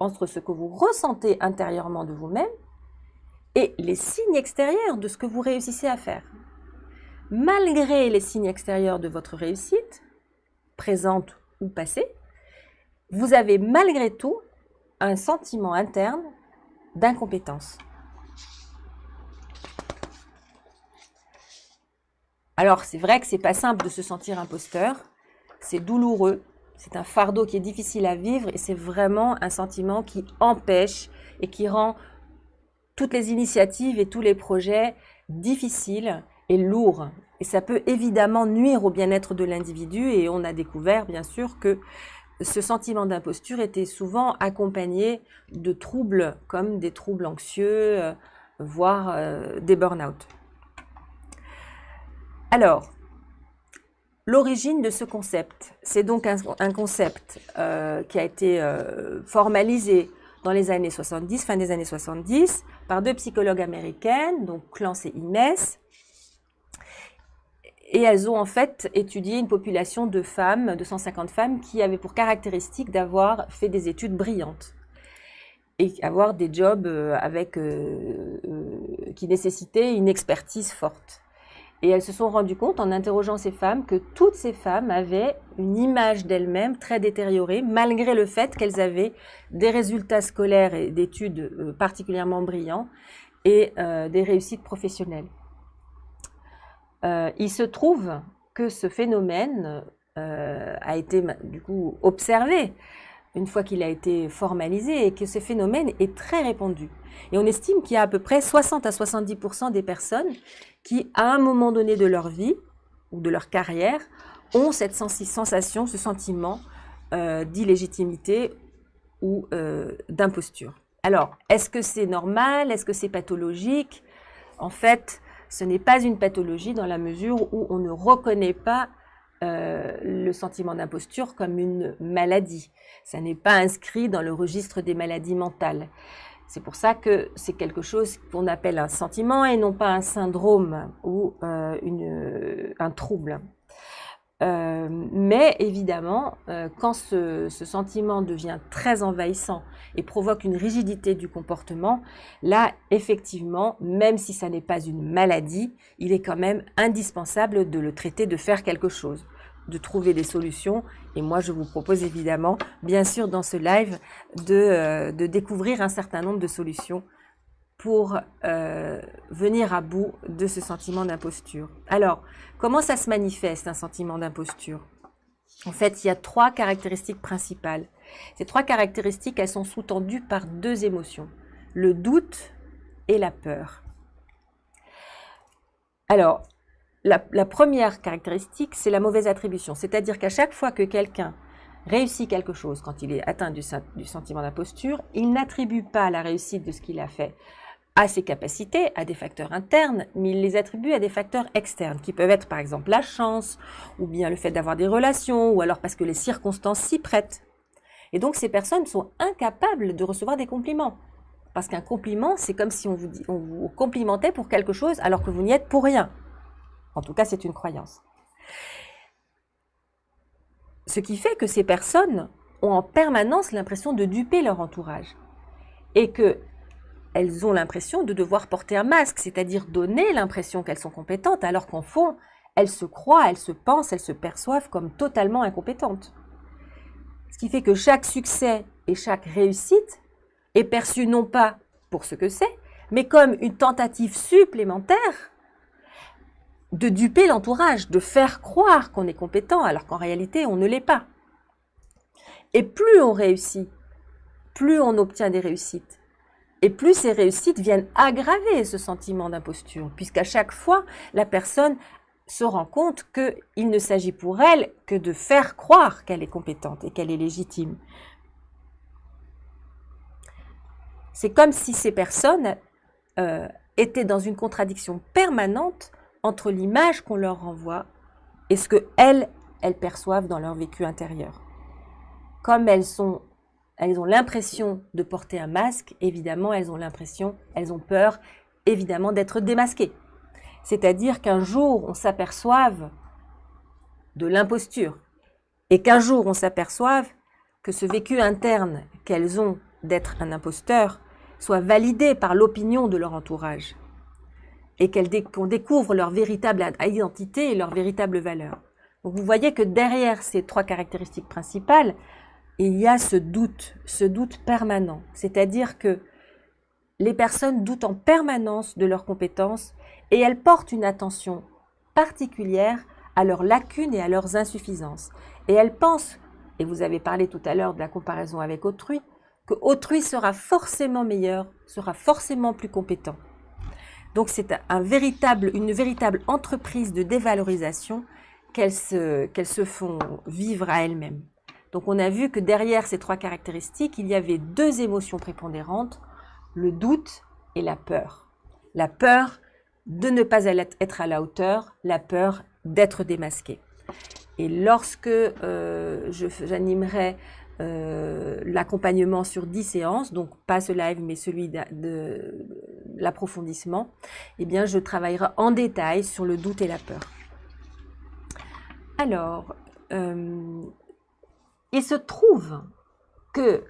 entre ce que vous ressentez intérieurement de vous-même et les signes extérieurs de ce que vous réussissez à faire. Malgré les signes extérieurs de votre réussite, présente ou passée, vous avez malgré tout un sentiment interne d'incompétence. Alors, c'est vrai que c'est pas simple de se sentir imposteur. C'est douloureux, c'est un fardeau qui est difficile à vivre et c'est vraiment un sentiment qui empêche et qui rend toutes les initiatives et tous les projets difficiles et lourds. Et ça peut évidemment nuire au bien-être de l'individu et on a découvert bien sûr que ce sentiment d'imposture était souvent accompagné de troubles comme des troubles anxieux, voire des burn-out. Alors, l'origine de ce concept, c'est donc un concept qui a été formalisé dans les années 70, fin des années 70, par deux psychologues américaines, donc Clance et Innes. Et elles ont en fait étudié une population de femmes, de 150 femmes, qui avaient pour caractéristique d'avoir fait des études brillantes et avoir des jobs qui nécessitaient une expertise forte. Et elles se sont rendues compte, en interrogeant ces femmes, que toutes ces femmes avaient une image d'elles-mêmes très détériorée, malgré le fait qu'elles avaient des résultats scolaires et d'études particulièrement brillants et des réussites professionnelles. Il se trouve que ce phénomène a été du coup observé une fois qu'il a été formalisé et que ce phénomène est très répandu. Et on estime qu'il y a à peu près 60 à 70% des personnes qui, à un moment donné de leur vie ou de leur carrière, ont cette sensation, ce sentiment d'illégitimité ou d'imposture. Alors, est-ce que c'est normal? Est-ce que c'est pathologique? En fait, ce n'est pas une pathologie dans la mesure où on ne reconnaît pas le sentiment d'imposture comme une maladie. Ça n'est pas inscrit dans le registre des maladies mentales. C'est pour ça que c'est quelque chose qu'on appelle un sentiment et non pas un syndrome ou un trouble. Mais évidemment, quand ce sentiment devient très envahissant et provoque une rigidité du comportement, là, effectivement, même si ça n'est pas une maladie, il est quand même indispensable de le traiter, de faire quelque chose, de trouver des solutions. Et moi, je vous propose évidemment, bien sûr, dans ce live, de découvrir un certain nombre de solutions pour venir à bout de ce sentiment d'imposture. Alors, comment ça se manifeste, un sentiment d'imposture? En fait, il y a trois caractéristiques principales. Ces trois caractéristiques, elles sont sous-tendues par deux émotions, le doute et la peur. Alors, la première caractéristique, c'est la mauvaise attribution. C'est-à-dire qu'à chaque fois que quelqu'un réussit quelque chose, quand il est atteint du sentiment d'imposture, il n'attribue pas la réussite de ce qu'il a fait à ses capacités, à des facteurs internes, mais il les attribue à des facteurs externes, qui peuvent être par exemple la chance, ou bien le fait d'avoir des relations, ou alors parce que les circonstances s'y prêtent. Et donc ces personnes sont incapables de recevoir des compliments. Parce qu'un compliment, c'est comme si on vous complimentait pour quelque chose alors que vous n'y êtes pour rien. En tout cas, c'est une croyance. Ce qui fait que ces personnes ont en permanence l'impression de duper leur entourage. Et qu'elles ont l'impression de devoir porter un masque, c'est-à-dire donner l'impression qu'elles sont compétentes, alors qu'en fond, elles se croient, elles se pensent, elles se perçoivent comme totalement incompétentes. Ce qui fait que chaque succès et chaque réussite est perçu non pas pour ce que c'est, mais comme une tentative supplémentaire de duper l'entourage, de faire croire qu'on est compétent alors qu'en réalité on ne l'est pas. Et plus on réussit, plus on obtient des réussites, et plus ces réussites viennent aggraver ce sentiment d'imposture, puisqu'à chaque fois, la personne se rend compte qu'il ne s'agit pour elle que de faire croire qu'elle est compétente et qu'elle est légitime. C'est comme si ces personnes étaient dans une contradiction permanente entre l'image qu'on leur renvoie et ce qu'elles perçoivent dans leur vécu intérieur. Comme elles ont l'impression de porter un masque, évidemment, elles ont peur, évidemment, d'être démasquées. C'est-à-dire qu'un jour, on s'aperçoive de l'imposture et qu'un jour, on s'aperçoive que ce vécu interne qu'elles ont d'être un imposteur soit validé par l'opinion de leur entourage et qu'on découvre leur véritable identité et leur véritable valeur. Donc, vous voyez que derrière ces 3 caractéristiques principales, il y a ce doute permanent. C'est-à-dire que les personnes doutent en permanence de leurs compétences et elles portent une attention particulière à leurs lacunes et à leurs insuffisances. Et elles pensent, et vous avez parlé tout à l'heure de la comparaison avec autrui, que autrui sera forcément meilleur, sera forcément plus compétent. Donc c'est une véritable entreprise de dévalorisation qu'elles se font vivre à elles-mêmes. Donc on a vu que derrière ces 3 caractéristiques, il y avait 2 émotions prépondérantes, le doute et la peur. La peur de ne pas être à la hauteur, la peur d'être démasqué. Et lorsque j'animerai l'accompagnement sur 10 séances, donc pas ce live mais celui de l'approfondissement, eh bien je travaillerai en détail sur le doute et la peur. Alors, il se trouve que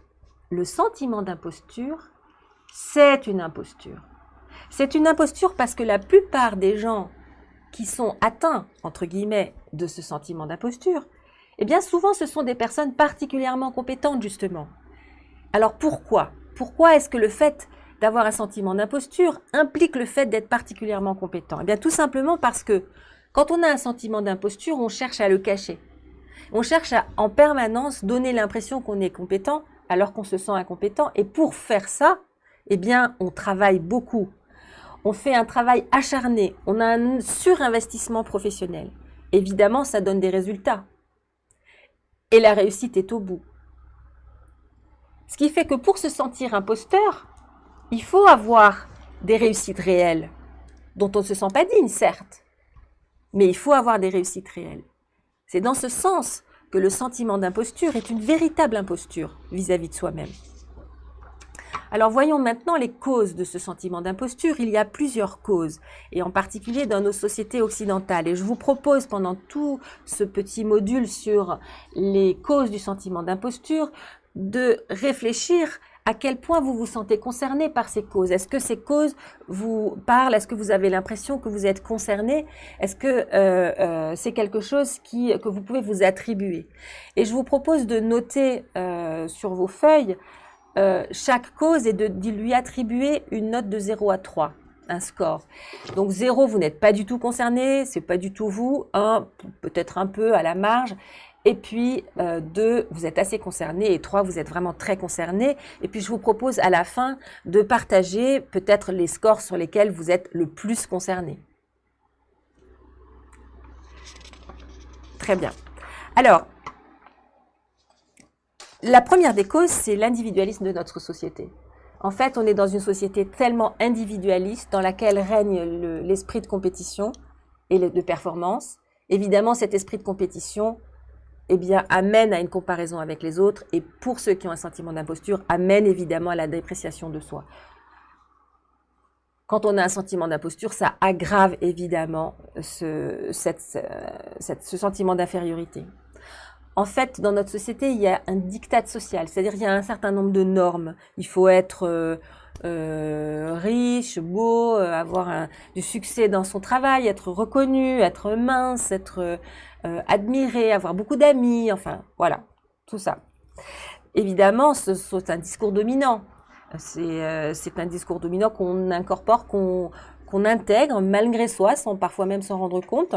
le sentiment d'imposture, c'est une imposture. C'est une imposture parce que la plupart des gens qui sont atteints, entre guillemets, de ce sentiment d'imposture, eh bien souvent ce sont des personnes particulièrement compétentes justement. Alors pourquoi ? Pourquoi est-ce que le fait d'avoir un sentiment d'imposture implique le fait d'être particulièrement compétent ? Eh bien tout simplement parce que quand on a un sentiment d'imposture, on cherche à le cacher. On cherche à en permanence donner l'impression qu'on est compétent alors qu'on se sent incompétent. Et pour faire ça, eh bien on travaille beaucoup. On fait un travail acharné, on a un surinvestissement professionnel. Évidemment, ça donne des résultats. Et la réussite est au bout. Ce qui fait que pour se sentir imposteur, il faut avoir des réussites réelles, dont on ne se sent pas digne, certes, mais il faut avoir des réussites réelles. C'est dans ce sens que le sentiment d'imposture est une véritable imposture vis-à-vis de soi-même. Alors voyons maintenant les causes de ce sentiment d'imposture. Il y a plusieurs causes, et en particulier dans nos sociétés occidentales. Et je vous propose pendant tout ce petit module sur les causes du sentiment d'imposture de réfléchir à quel point vous vous sentez concerné par ces causes. Est-ce que ces causes vous parlent? Est-ce que vous avez l'impression que vous êtes concerné? Est-ce que c'est quelque chose que vous pouvez vous attribuer? Et je vous propose de noter sur vos feuilles chaque cause et de lui attribuer une note de 0 à 3, un score. Donc 0, vous n'êtes pas du tout concerné, c'est pas du tout vous. 1, peut-être un peu à la marge. Et puis 2, vous êtes assez concerné. Et 3, vous êtes vraiment très concerné. Et puis je vous propose à la fin de partager peut-être les scores sur lesquels vous êtes le plus concerné. Très bien. Alors, la première des causes, c'est l'individualisme de notre société. En fait, on est dans une société tellement individualiste dans laquelle règne l'esprit de compétition et de performance. Évidemment, cet esprit de compétition amène à une comparaison avec les autres et pour ceux qui ont un sentiment d'imposture, amène évidemment à la dépréciation de soi. Quand on a un sentiment d'imposture, ça aggrave évidemment ce sentiment d'infériorité. En fait, dans notre société, il y a un diktat social, c'est-à-dire il y a un certain nombre de normes. Il faut être riche, beau, avoir du succès dans son travail, être reconnu, être mince, être admiré, avoir beaucoup d'amis, enfin voilà, tout ça. Évidemment, c'est un discours dominant. C'est un discours dominant qu'on incorpore, qu'on intègre malgré soi, sans parfois même s'en rendre compte.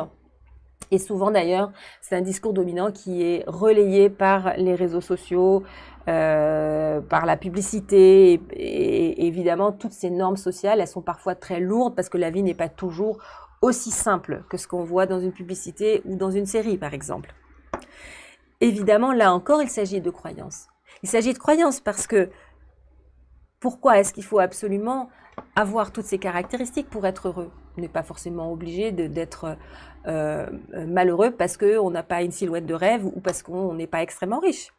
Et souvent d'ailleurs, c'est un discours dominant qui est relayé par les réseaux sociaux, par la publicité, et évidemment toutes ces normes sociales, elles sont parfois très lourdes parce que la vie n'est pas toujours aussi simple que ce qu'on voit dans une publicité ou dans une série par exemple. Évidemment, là encore, il s'agit de croyances. Il s'agit de croyances parce que pourquoi est-ce qu'il faut absolument avoir toutes ces caractéristiques pour être heureux? On n'est pas forcément obligé d'être malheureux parce qu'on n'a pas une silhouette de rêve ou parce qu'on n'est pas extrêmement riche.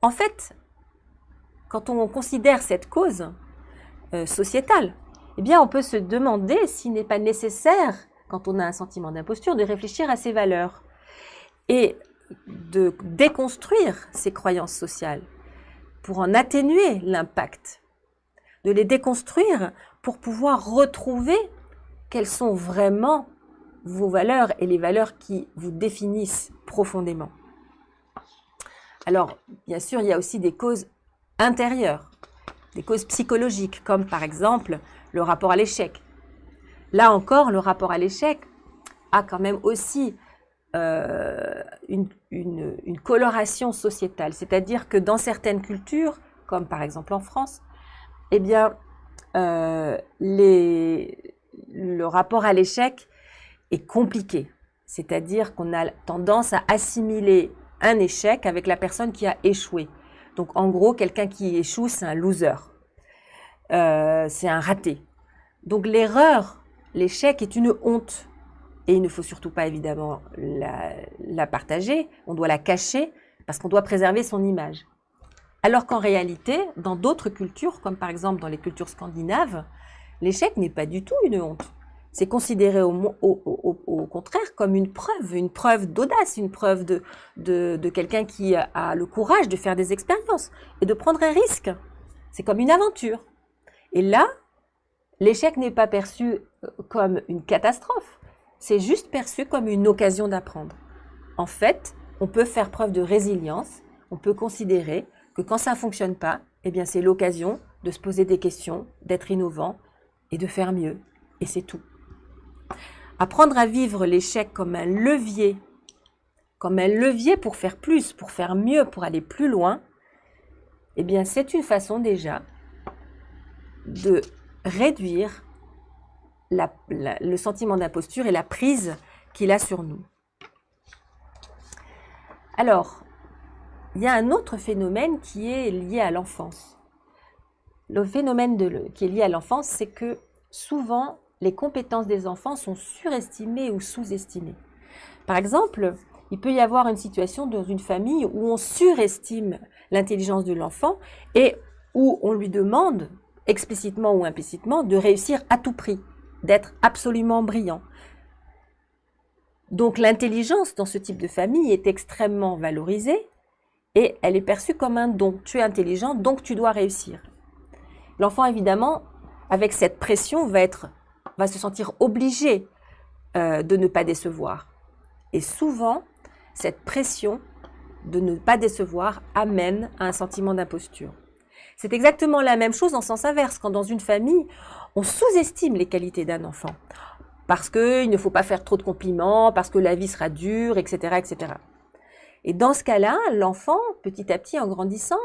En fait, quand on considère cette cause sociétale, eh bien, on peut se demander s'il n'est pas nécessaire, quand on a un sentiment d'imposture, de réfléchir à ses valeurs et de déconstruire ces croyances sociales pour en atténuer l'impact, de les déconstruire pour pouvoir retrouver quelles sont vraiment vos valeurs et les valeurs qui vous définissent profondément. Alors, bien sûr, il y a aussi des causes intérieures, des causes psychologiques, comme par exemple le rapport à l'échec. Là encore, le rapport à l'échec a quand même aussi une coloration sociétale, c'est-à-dire que dans certaines cultures, comme par exemple en France, eh bien, le rapport à l'échec est compliqué. C'est-à-dire qu'on a tendance à assimiler un échec avec la personne qui a échoué. Donc en gros, quelqu'un qui échoue, c'est un loser. C'est un raté. Donc l'erreur, l'échec est une honte. Et il ne faut surtout pas évidemment la partager, on doit la cacher parce qu'on doit préserver son image. Alors qu'en réalité, dans d'autres cultures, comme par exemple dans les cultures scandinaves, l'échec n'est pas du tout une honte. C'est considéré au contraire comme une preuve d'audace, une preuve de quelqu'un qui a le courage de faire des expériences et de prendre un risque. C'est comme une aventure. Et là, l'échec n'est pas perçu comme une catastrophe, c'est juste perçu comme une occasion d'apprendre. En fait, on peut faire preuve de résilience, on peut considérer que quand ça ne fonctionne pas, eh bien c'est l'occasion de se poser des questions, d'être innovant et de faire mieux. Et c'est tout. Apprendre à vivre l'échec comme un levier pour faire plus, pour faire mieux, pour aller plus loin, eh bien c'est une façon déjà de réduire le sentiment d'imposture et la prise qu'il a sur nous. Alors, il y a un autre phénomène qui est lié à l'enfance. Le phénomène qui est lié à l'enfance, c'est que souvent, les compétences des enfants sont surestimées ou sous-estimées. Par exemple, il peut y avoir une situation dans une famille où on surestime l'intelligence de l'enfant et où on lui demande, explicitement ou implicitement, de réussir à tout prix, d'être absolument brillant. Donc l'intelligence dans ce type de famille est extrêmement valorisée et elle est perçue comme un don. Tu es intelligent, donc tu dois réussir. L'enfant, évidemment, avec cette pression, va se sentir obligé de ne pas décevoir. Et souvent, cette pression de ne pas décevoir amène à un sentiment d'imposture. C'est exactement la même chose en sens inverse, quand dans une famille, on sous-estime les qualités d'un enfant. Parce qu'il ne faut pas faire trop de compliments, parce que la vie sera dure, etc., etc. Et dans ce cas-là, l'enfant, petit à petit, en grandissant,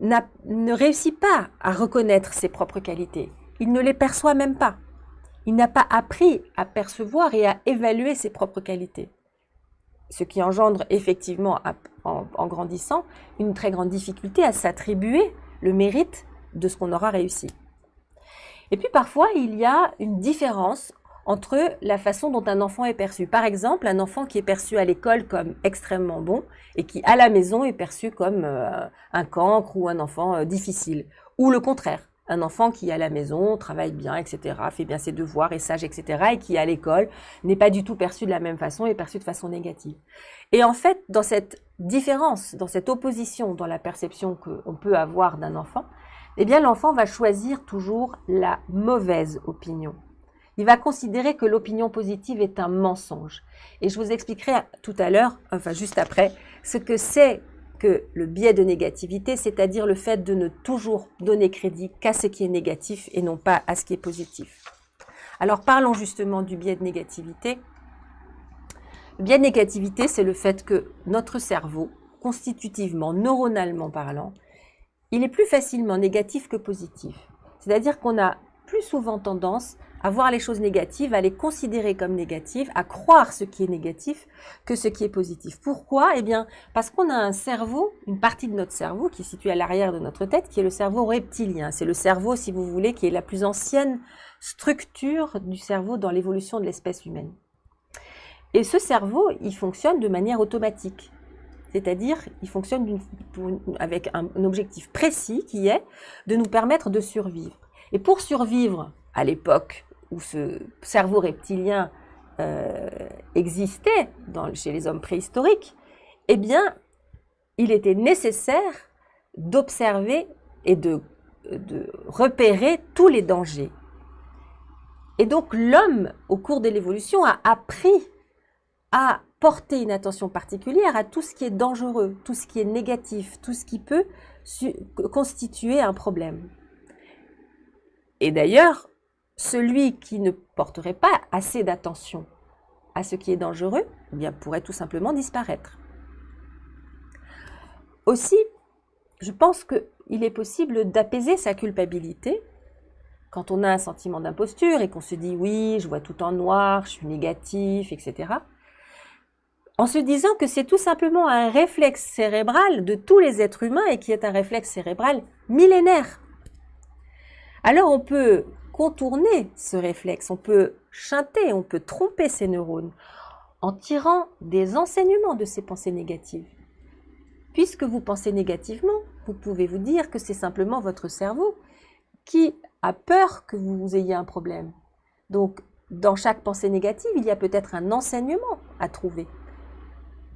ne réussit pas à reconnaître ses propres qualités. Il ne les perçoit même pas. Il n'a pas appris à percevoir et à évaluer ses propres qualités. Ce qui engendre effectivement, en grandissant, une très grande difficulté à s'attribuer le mérite de ce qu'on aura réussi. Et puis parfois, il y a une différence entre la façon dont un enfant est perçu. Par exemple, un enfant qui est perçu à l'école comme extrêmement bon et qui, à la maison, est perçu comme un cancre ou un enfant difficile. Ou le contraire, un enfant qui, à la maison, travaille bien, etc., fait bien ses devoirs, est sage, etc., et qui, à l'école, n'est pas du tout perçu de la même façon, est perçu de façon négative. Et en fait, dans cette différence, dans cette opposition dans la perception qu'on peut avoir d'un enfant, eh bien, l'enfant va choisir toujours la mauvaise opinion. Il va considérer que l'opinion positive est un mensonge. Et je vous expliquerai tout à l'heure, enfin juste après, ce que c'est que le biais de négativité, c'est-à-dire le fait de ne toujours donner crédit qu'à ce qui est négatif et non pas à ce qui est positif. Alors parlons justement du biais de négativité. Le biais de négativité, c'est le fait que notre cerveau, constitutivement, neuronalement parlant, il est plus facilement négatif que positif. C'est-à-dire qu'on a plus souvent tendance à voir les choses négatives, à les considérer comme négatives, à croire ce qui est négatif que ce qui est positif. Pourquoi? Eh bien, parce qu'on a un cerveau, une partie de notre cerveau qui est située à l'arrière de notre tête, qui est le cerveau reptilien. C'est le cerveau, si vous voulez, qui est la plus ancienne structure du cerveau dans l'évolution de l'espèce humaine. Et ce cerveau, il fonctionne de manière automatique. C'est-à-dire, il fonctionne avec un objectif précis qui est de nous permettre de survivre. Et pour survivre à l'époque où ce cerveau reptilien existait chez les hommes préhistoriques, eh bien, il était nécessaire d'observer et de repérer tous les dangers. Et donc, l'homme, au cours de l'évolution, a appris à porter une attention particulière à tout ce qui est dangereux, tout ce qui est négatif, tout ce qui peut constituer un problème. Et d'ailleurs, celui qui ne porterait pas assez d'attention à ce qui est dangereux, eh bien, pourrait tout simplement disparaître. Aussi, je pense qu'il est possible d'apaiser sa culpabilité quand on a un sentiment d'imposture et qu'on se dit « oui, je vois tout en noir, je suis négatif, etc. » en se disant que c'est tout simplement un réflexe cérébral de tous les êtres humains et qui est un réflexe cérébral millénaire. Alors on peut contourner ce réflexe, on peut chanter, on peut tromper ses neurones en tirant des enseignements de ces pensées négatives. Puisque vous pensez négativement, vous pouvez vous dire que c'est simplement votre cerveau qui a peur que vous ayez un problème. Donc, dans chaque pensée négative, il y a peut-être un enseignement à trouver,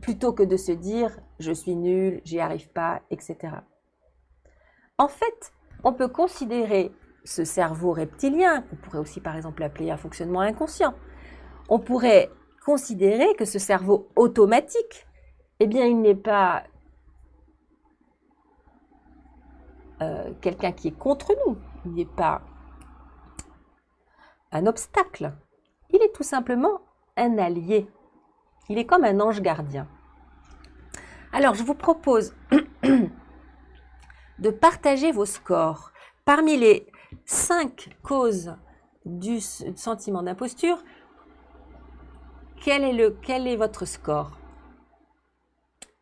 plutôt que de se dire « je suis nul, j'y arrive pas », etc. En fait, on peut considérer ce cerveau reptilien, qu'on pourrait aussi par exemple appeler un fonctionnement inconscient, on pourrait considérer que ce cerveau automatique, eh bien il n'est pas quelqu'un qui est contre nous, il n'est pas un obstacle, il est tout simplement un allié. Il est comme un ange gardien. Alors, je vous propose de partager vos scores. Parmi les 5 causes du sentiment d'imposture, quel est votre score?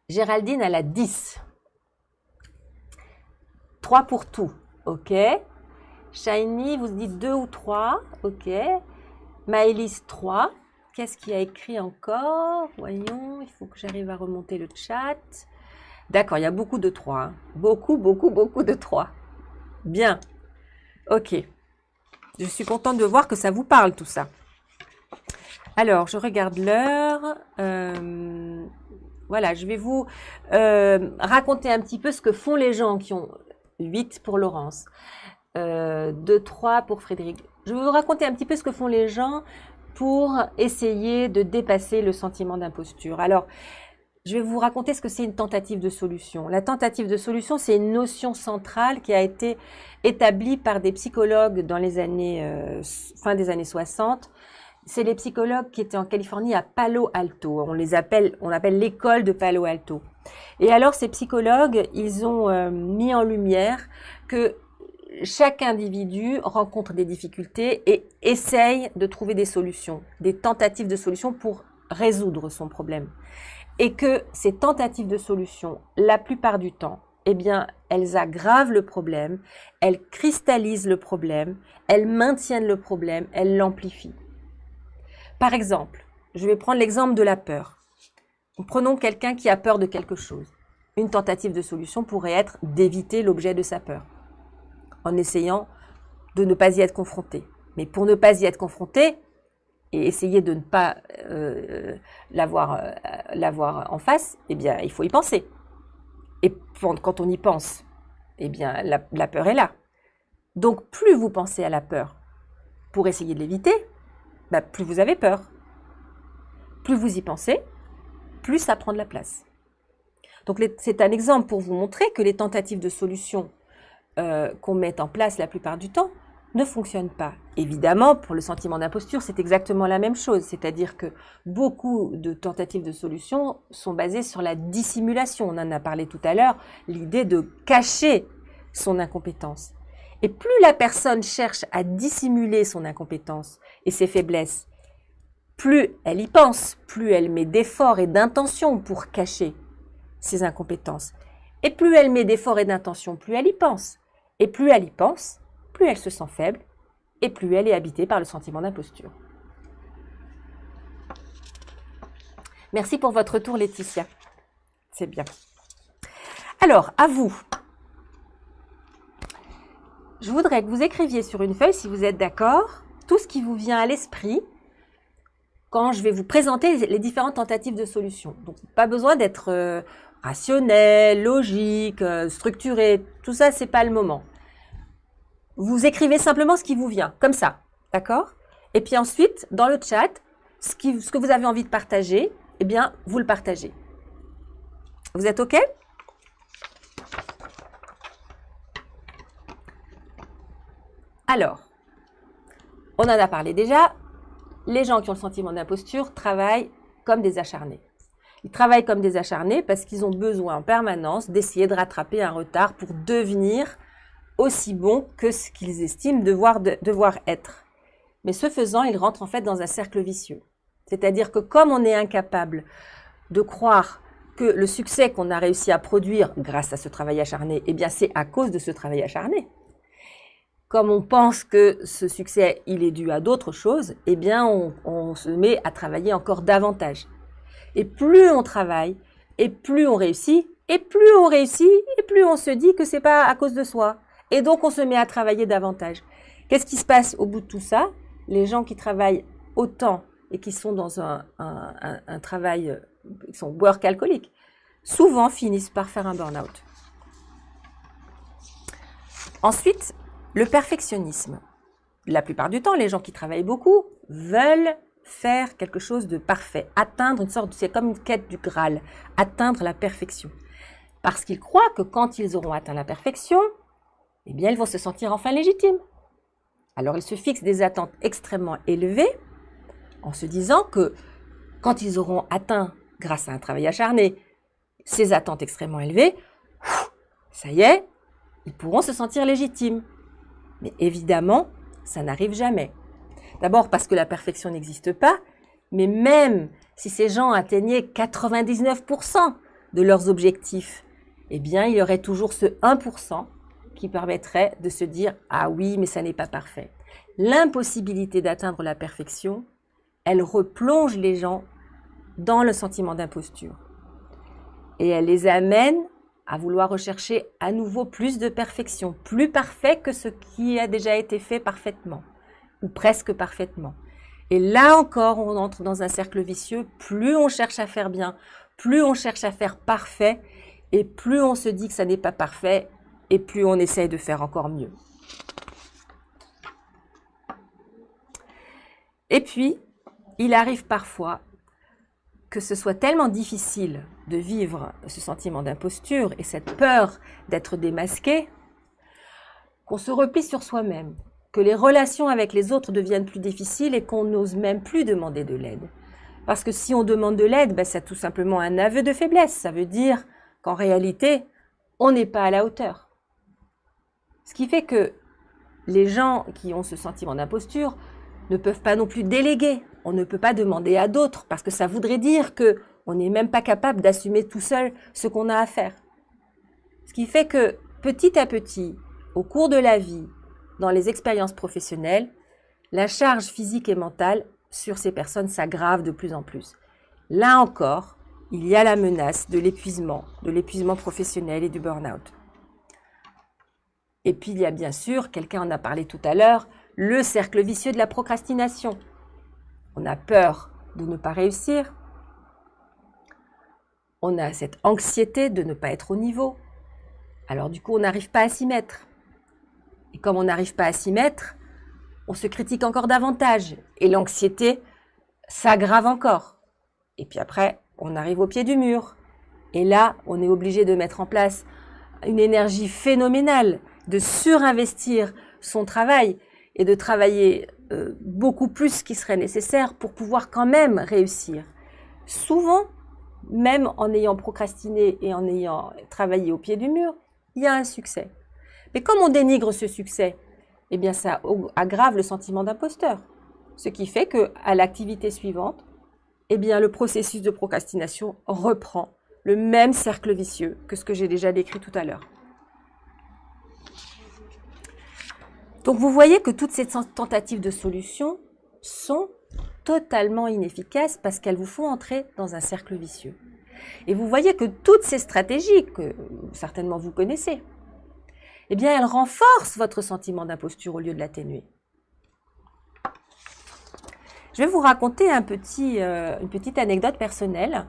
Géraldine, elle a 10. 3 pour tout, ok. Shiny, vous dites 2 ou 3, ok. Maëlys, 3. Qu'est-ce qu'il y a écrit encore? Voyons, il faut que j'arrive à remonter le chat. D'accord, il y a beaucoup de 3. Hein. Beaucoup de 3. Bien. Ok. Je suis contente de voir que ça vous parle tout ça. Alors, je regarde l'heure. Voilà, je vais vous raconter un petit peu ce que font les gens qui ont 8 pour Laurence, 2, 3 pour Frédéric. Je vais vous raconter un petit peu ce que font les gens pour essayer de dépasser le sentiment d'imposture. Alors, je vais vous raconter ce que c'est une tentative de solution. La tentative de solution, c'est une notion centrale qui a été établie par des psychologues dans les années, fin des années 60. C'est les psychologues qui étaient en Californie à Palo Alto. On appelle l'école de Palo Alto. Et alors, ces psychologues, ils ont mis en lumière que chaque individu rencontre des difficultés et essaye de trouver des solutions, des tentatives de solutions pour résoudre son problème. Et que ces tentatives de solutions, la plupart du temps, eh bien, elles aggravent le problème, elles cristallisent le problème, elles maintiennent le problème, elles l'amplifient. Par exemple, je vais prendre l'exemple de la peur. Prenons quelqu'un qui a peur de quelque chose. Une tentative de solution pourrait être d'éviter l'objet de sa peur, en essayant de ne pas y être confronté. Mais pour ne pas y être confronté et essayer de ne pas l'avoir en face, eh bien, il faut y penser. Et quand on y pense, eh bien, la peur est là. Donc, plus vous pensez à la peur pour essayer de l'éviter, bah, plus vous avez peur. Plus vous y pensez, plus ça prend de la place. Donc, c'est un exemple pour vous montrer que les tentatives de solution qu'on met en place la plupart du temps ne fonctionnent pas. Évidemment, pour le sentiment d'imposture, c'est exactement la même chose. C'est-à-dire que beaucoup de tentatives de solution sont basées sur la dissimulation. On en a parlé tout à l'heure, l'idée de cacher son incompétence. Et plus la personne cherche à dissimuler son incompétence et ses faiblesses, plus elle y pense, plus elle met d'efforts et d'intentions pour cacher ses incompétences. Et plus elle met d'efforts et d'intentions, plus elle y pense. Et plus elle y pense, plus elle se sent faible et plus elle est habitée par le sentiment d'imposture. Merci pour votre retour, Laetitia. C'est bien. Alors, à vous. Je voudrais que vous écriviez sur une feuille, si vous êtes d'accord, tout ce qui vous vient à l'esprit quand je vais vous présenter les différentes tentatives de solution. Donc, pas besoin d'être rationnel, logique, structuré. Tout ça, c'est pas le moment. Vous écrivez simplement ce qui vous vient, comme ça, d'accord? Et puis ensuite, dans le chat, ce que vous avez envie de partager, eh bien, vous le partagez. Vous êtes OK? Alors, on en a parlé déjà, les gens qui ont le sentiment d'imposture travaillent comme des acharnés. Ils travaillent comme des acharnés parce qu'ils ont besoin en permanence d'essayer de rattraper un retard pour devenir aussi bons que ce qu'ils estiment devoir être. Mais ce faisant, ils rentrent en fait dans un cercle vicieux. C'est-à-dire que comme on est incapable de croire que le succès qu'on a réussi à produire grâce à ce travail acharné, eh bien c'est à cause de ce travail acharné. Comme on pense que ce succès, il est dû à d'autres choses, eh bien on se met à travailler encore davantage. Et plus on travaille, et plus on réussit, et plus on réussit, et plus on se dit que c'est pas à cause de soi. Et donc on se met à travailler davantage. Qu'est-ce qui se passe au bout de tout ça? Les gens qui travaillent autant et qui sont dans un travail, qui sont workaholiques, souvent finissent par faire un burn-out. Ensuite, le perfectionnisme. La plupart du temps, les gens qui travaillent beaucoup veulent faire quelque chose de parfait, atteindre une sorte, c'est comme une quête du Graal, atteindre la perfection. Parce qu'ils croient que quand ils auront atteint la perfection, eh bien, ils vont se sentir enfin légitimes. Alors, ils se fixent des attentes extrêmement élevées en se disant que quand ils auront atteint, grâce à un travail acharné, ces attentes extrêmement élevées, ça y est, ils pourront se sentir légitimes. Mais évidemment, ça n'arrive jamais. D'abord parce que la perfection n'existe pas, mais même si ces gens atteignaient 99% de leurs objectifs, eh bien, il y aurait toujours ce 1% qui permettrait de se dire « Ah oui, mais ça n'est pas parfait ». L'impossibilité d'atteindre la perfection, elle replonge les gens dans le sentiment d'imposture. Et elle les amène à vouloir rechercher à nouveau plus de perfection, plus parfait que ce qui a déjà été fait parfaitement, ou presque parfaitement. Et là encore, on entre dans un cercle vicieux. Plus on cherche à faire bien, plus on cherche à faire parfait, et plus on se dit que ça n'est pas parfait, et plus on essaye de faire encore mieux. Et puis, il arrive parfois que ce soit tellement difficile de vivre ce sentiment d'imposture et cette peur d'être démasqué, qu'on se replie sur soi-même, que les relations avec les autres deviennent plus difficiles et qu'on n'ose même plus demander de l'aide. Parce que si on demande de l'aide, ben c'est tout simplement un aveu de faiblesse. Ça veut dire qu'en réalité, on n'est pas à la hauteur. Ce qui fait que les gens qui ont ce sentiment d'imposture ne peuvent pas non plus déléguer. On ne peut pas demander à d'autres parce que ça voudrait dire qu'on n'est même pas capable d'assumer tout seul ce qu'on a à faire. Ce qui fait que petit à petit, au cours de la vie, dans les expériences professionnelles, la charge physique et mentale sur ces personnes s'aggrave de plus en plus. Là encore, il y a la menace de l'épuisement professionnel et du burn-out. Et puis il y a bien sûr, quelqu'un en a parlé tout à l'heure, le cercle vicieux de la procrastination. On a peur de ne pas réussir. On a cette anxiété de ne pas être au niveau. Alors du coup, on n'arrive pas à s'y mettre. Et comme on n'arrive pas à s'y mettre, on se critique encore davantage. Et l'anxiété s'aggrave encore. Et puis après, on arrive au pied du mur. Et là, on est obligé de mettre en place une énergie phénoménale, de surinvestir son travail et de travailler beaucoup plus qu'il serait nécessaire pour pouvoir quand même réussir. Souvent, même en ayant procrastiné et en ayant travaillé au pied du mur, il y a un succès. Mais comme on dénigre ce succès, eh bien ça aggrave le sentiment d'imposteur. Ce qui fait qu'à l'activité suivante, eh bien le processus de procrastination reprend le même cercle vicieux que ce que j'ai déjà décrit tout à l'heure. Donc vous voyez que toutes ces tentatives de solution sont totalement inefficaces parce qu'elles vous font entrer dans un cercle vicieux. Et vous voyez que toutes ces stratégies, que certainement vous connaissez, eh bien elles renforcent votre sentiment d'imposture au lieu de l'atténuer. Je vais vous raconter une petite anecdote personnelle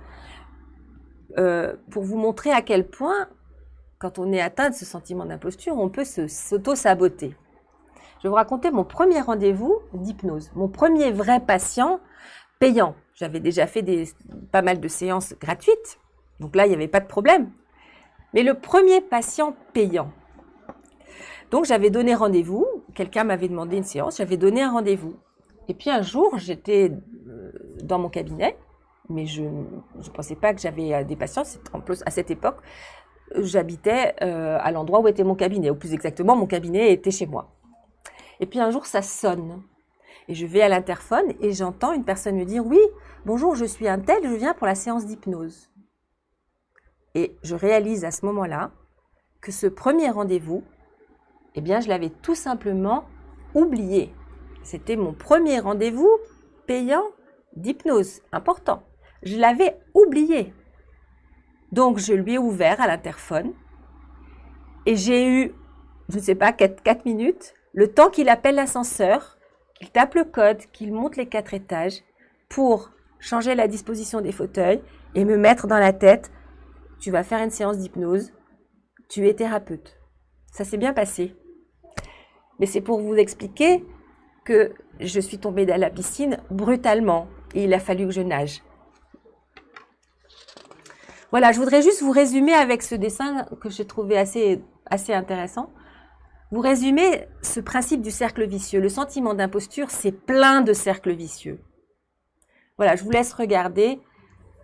pour vous montrer à quel point, quand on est atteint de ce sentiment d'imposture, on peut s'auto-saboter. Je vais vous raconter mon premier rendez-vous d'hypnose, mon premier vrai patient payant. J'avais déjà fait pas mal de séances gratuites, donc là, il n'y avait pas de problème. Mais le premier patient payant. Donc, j'avais donné rendez-vous, quelqu'un m'avait demandé une séance, j'avais donné un rendez-vous. Et puis un jour, j'étais dans mon cabinet, mais je ne pensais pas que j'avais des patients. En plus, à cette époque, j'habitais à l'endroit où était mon cabinet, ou plus exactement, mon cabinet était chez moi. Et puis un jour, ça sonne. Et je vais à l'interphone et j'entends une personne me dire « Oui, bonjour, je suis un tel, je viens pour la séance d'hypnose. » Et je réalise à ce moment-là que ce premier rendez-vous, eh bien, je l'avais tout simplement oublié. C'était mon premier rendez-vous payant d'hypnose, important. Je l'avais oublié. Donc, je lui ai ouvert à l'interphone et j'ai eu, je ne sais pas, 4 minutes, le temps qu'il appelle l'ascenseur, qu'il tape le code, qu'il monte les 4 étages pour changer la disposition des fauteuils et me mettre dans la tête « Tu vas faire une séance d'hypnose, tu es thérapeute ». Ça s'est bien passé. Mais c'est pour vous expliquer que je suis tombée dans la piscine brutalement et il a fallu que je nage. Voilà, je voudrais juste vous résumer avec ce dessin que j'ai trouvé assez intéressant. Vous résumez ce principe du cercle vicieux. Le sentiment d'imposture, c'est plein de cercles vicieux. Voilà, je vous laisse regarder.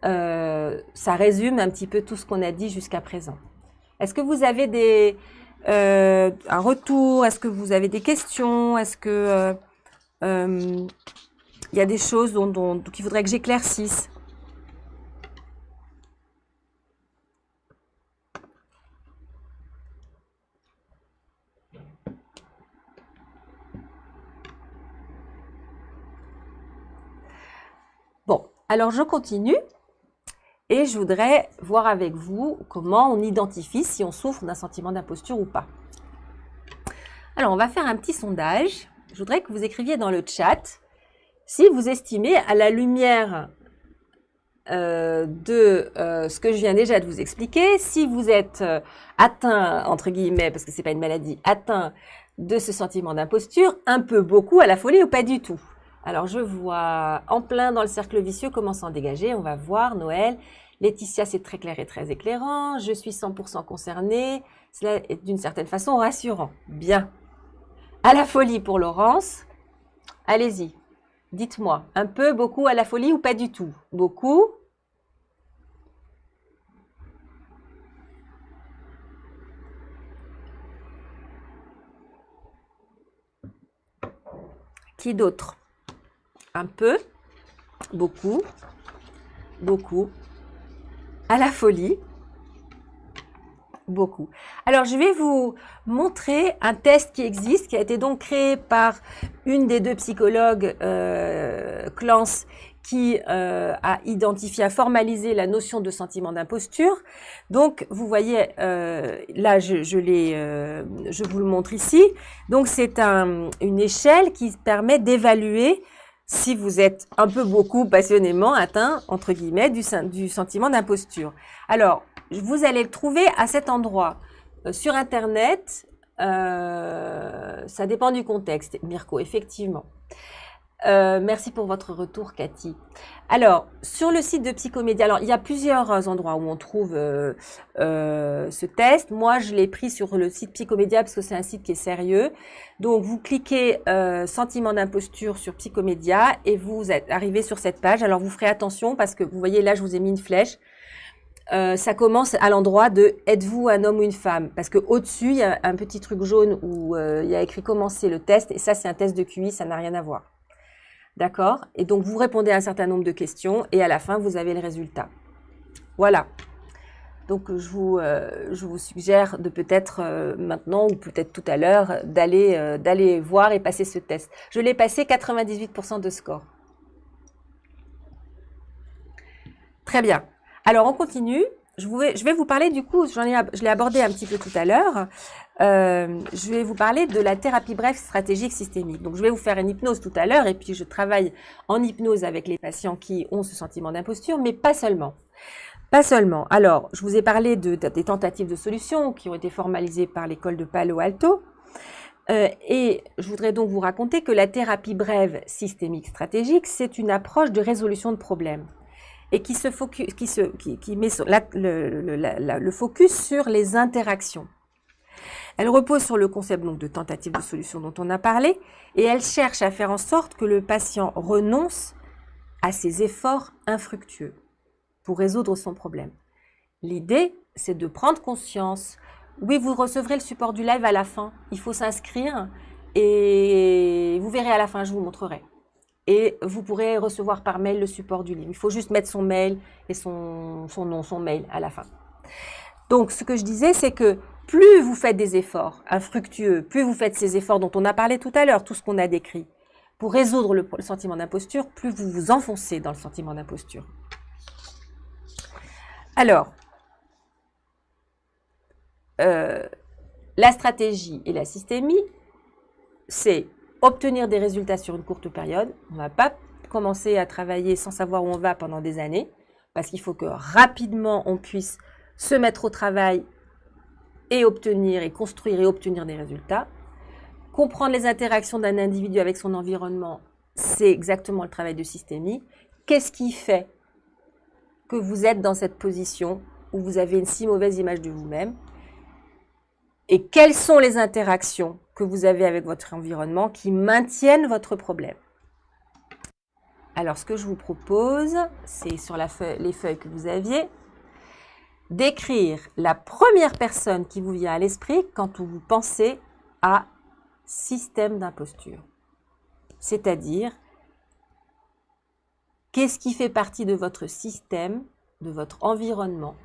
Ça résume un petit peu tout ce qu'on a dit jusqu'à présent. Est-ce que vous avez un retour? Est-ce que vous avez des questions? Est-ce que il y a des choses qu'il faudrait que j'éclaircisse? Bon, alors je continue et je voudrais voir avec vous comment on identifie si on souffre d'un sentiment d'imposture ou pas. Alors, on va faire un petit sondage. Je voudrais que vous écriviez dans le chat si vous estimez, à la lumière de ce que je viens déjà de vous expliquer, si vous êtes atteint, entre guillemets, parce que ce n'est pas une maladie, atteint de ce sentiment d'imposture, un peu, beaucoup, à la folie ou pas du tout. Alors, je vois en plein dans le cercle vicieux comment s'en dégager. On va voir, Noël. Laetitia, c'est très clair et très éclairant. Je suis 100% concernée. Cela est d'une certaine façon rassurant. Bien. À la folie pour Laurence. Allez-y. Dites-moi, un peu, beaucoup à la folie ou pas du tout? Beaucoup? Qui d'autre? Un peu, beaucoup, beaucoup, à la folie, beaucoup. Alors, je vais vous montrer un test qui existe, qui a été donc créé par une des 2 psychologues, Clance, qui a identifié, a formalisé la notion de sentiment d'imposture. Donc, vous voyez, là, je vous le montre ici. Donc, c'est une échelle qui permet d'évaluer si vous êtes un peu, beaucoup, passionnément atteint, entre guillemets, du sentiment d'imposture. Alors, vous allez le trouver à cet endroit. Sur Internet, ça dépend du contexte, Mirko, effectivement. Merci pour votre retour, Cathy. Alors, sur le site de Psychomédia, alors il y a plusieurs endroits où on trouve ce test. Moi, je l'ai pris sur le site Psychomédia parce que c'est un site qui est sérieux. Donc, vous cliquez sentiment d'imposture sur Psychomédia et vous êtes arrivé sur cette page. Alors, vous ferez attention parce que vous voyez là, je vous ai mis une flèche. Ça commence à l'endroit de « Êtes-vous un homme ou une femme ?» Parce que au-dessus, il y a un petit truc jaune où il y a écrit « Commencer le test » et ça, c'est un test de QI, ça n'a rien à voir. D'accord? Et donc, vous répondez à un certain nombre de questions et à la fin, vous avez le résultat. Voilà. Donc, je vous suggère de peut-être maintenant ou peut-être tout à l'heure d'aller voir et passer ce test. Je l'ai passé 98% de score. Très bien. Alors, on continue. Je vais vous parler du coup, je l'ai abordé un petit peu tout à l'heure. Je vais vous parler de la thérapie brève stratégique systémique. Donc, je vais vous faire une hypnose tout à l'heure et puis je travaille en hypnose avec les patients qui ont ce sentiment d'imposture, mais pas seulement. Pas seulement. Alors, je vous ai parlé des tentatives de solutions qui ont été formalisées par l'école de Palo Alto. Et je voudrais donc vous raconter que la thérapie brève systémique stratégique, c'est une approche de résolution de problèmes et qui met le focus sur les interactions. Elle repose sur le concept donc, de tentative de solution dont on a parlé et elle cherche à faire en sorte que le patient renonce à ses efforts infructueux pour résoudre son problème. L'idée, c'est de prendre conscience. Oui, vous recevrez le support du live à la fin. Il faut s'inscrire et vous verrez à la fin, je vous montrerai. Et vous pourrez recevoir par mail le support du livre. Il faut juste mettre son mail et son nom, son mail à la fin. Donc, ce que je disais, c'est que plus vous faites des efforts infructueux, plus vous faites ces efforts dont on a parlé tout à l'heure, tout ce qu'on a décrit, pour résoudre le sentiment d'imposture, plus vous vous enfoncez dans le sentiment d'imposture. Alors, la stratégie et la systémie, c'est obtenir des résultats sur une courte période. On ne va pas commencer à travailler sans savoir où on va pendant des années, parce qu'il faut que rapidement on puisse se mettre au travail et obtenir et construire et obtenir des résultats. Comprendre les interactions d'un individu avec son environnement, c'est exactement le travail de systémie. Qu'est-ce qui fait que vous êtes dans cette position où vous avez une si mauvaise image de vous-même? Et quelles sont les interactions que vous avez avec votre environnement qui maintiennent votre problème? Alors, ce que je vous propose, c'est sur les feuilles que vous aviez, d'écrire la première personne qui vous vient à l'esprit quand vous pensez à système d'imposture. C'est-à-dire, qu'est-ce qui fait partie de votre système, de votre environnement,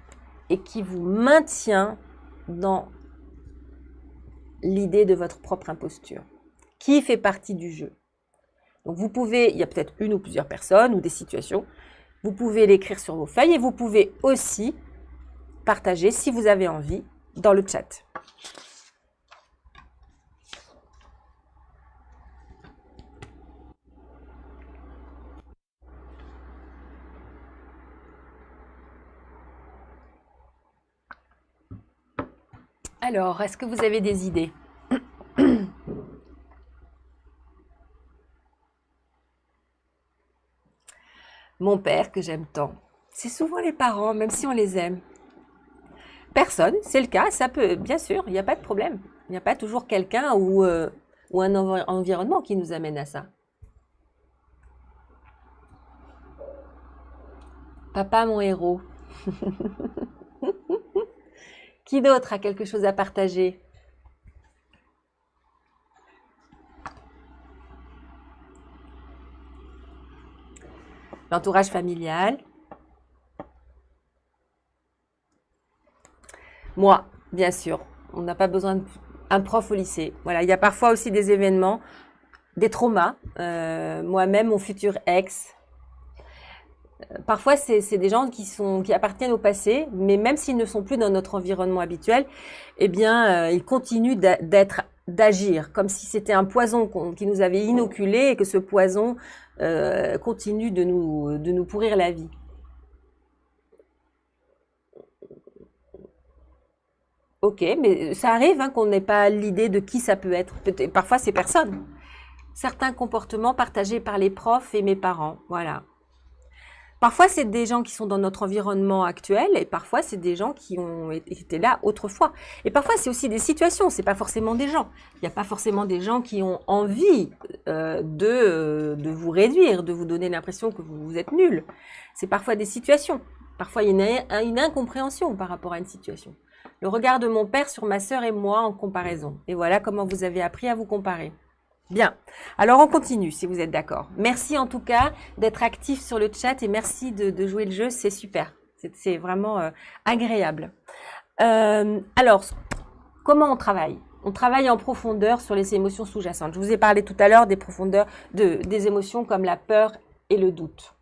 et qui vous maintient dans l'idée de votre propre imposture? Qui fait partie du jeu? Donc vous pouvez, il y a peut-être une ou plusieurs personnes ou des situations, vous pouvez l'écrire sur vos feuilles et vous pouvez aussi partager, si vous avez envie, dans le chat. Alors, est-ce que vous avez des idées? Mon père, que j'aime tant. C'est souvent les parents, même si on les aime. Personne, c'est le cas, ça peut, bien sûr, il n'y a pas de problème. Il n'y a pas toujours quelqu'un ou un environnement qui nous amène à ça. Papa, mon héros. Qui d'autre a quelque chose à partager? L'entourage familial. Moi, bien sûr, on n'a pas besoin d'un prof au lycée. Voilà, il y a parfois aussi des événements, des traumas. Moi-même, mon futur ex. Parfois, c'est des gens qui appartiennent au passé, mais même s'ils ne sont plus dans notre environnement habituel, eh bien, ils continuent d'agir, comme si c'était un poison qui nous avait inoculé et que ce poison continue de nous pourrir la vie. Ok, mais ça arrive qu'on n'ait pas l'idée de qui ça peut être. Parfois, c'est personne. certains comportements partagés par les profs et mes parents. Voilà. Parfois, c'est des gens qui sont dans notre environnement actuel et parfois, c'est des gens qui ont été là autrefois. Et parfois, c'est aussi des situations, c'est pas forcément des gens. Il n'y a pas forcément des gens qui ont envie de vous réduire, de vous donner l'impression que vous êtes nul. C'est parfois des situations. Parfois, il y a une incompréhension par rapport à une situation. Le regard de mon père sur ma sœur et moi en comparaison. Et voilà comment vous avez appris à vous comparer. Bien, alors on continue si vous êtes d'accord. Merci en tout cas d'être actif sur le chat et merci de jouer le jeu, c'est super. C'est vraiment agréable. Alors, comment on travaille? On travaille en profondeur sur les émotions sous-jacentes. Je vous ai parlé tout à l'heure des profondeurs des émotions comme la peur et le doute.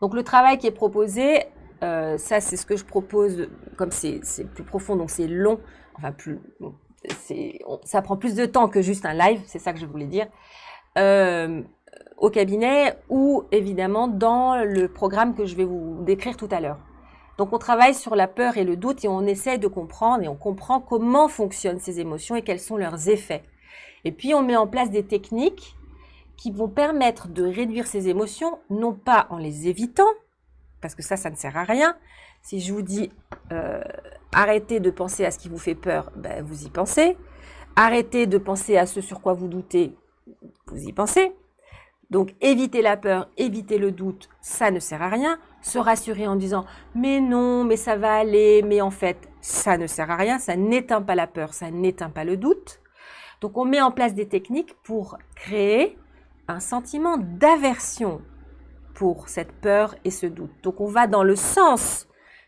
Donc le travail qui est proposé, ça c'est ce que je propose, comme c'est plus profond, donc c'est long, enfin plus... Bon, ça prend plus de temps que juste un live, c'est ça que je voulais dire, au cabinet ou évidemment dans le programme que je vais vous décrire tout à l'heure. Donc on travaille sur la peur et le doute et on essaie de comprendre et on comprend comment fonctionnent ces émotions et quels sont leurs effets. Et puis on met en place des techniques qui vont permettre de réduire ces émotions, non pas en les évitant, parce que ça ne sert à rien. Si je vous dis arrêtez de penser à ce qui vous fait peur, ben, vous y pensez. Arrêtez de penser à ce sur quoi vous doutez, vous y pensez. Donc évitez la peur, évitez le doute, ça ne sert à rien. Se rassurer en disant mais non, mais ça va aller, mais en fait ça ne sert à rien, ça n'éteint pas la peur, ça n'éteint pas le doute. Donc on met en place des techniques pour créer un sentiment d'aversion pour cette peur et ce doute. Donc on va dans le sens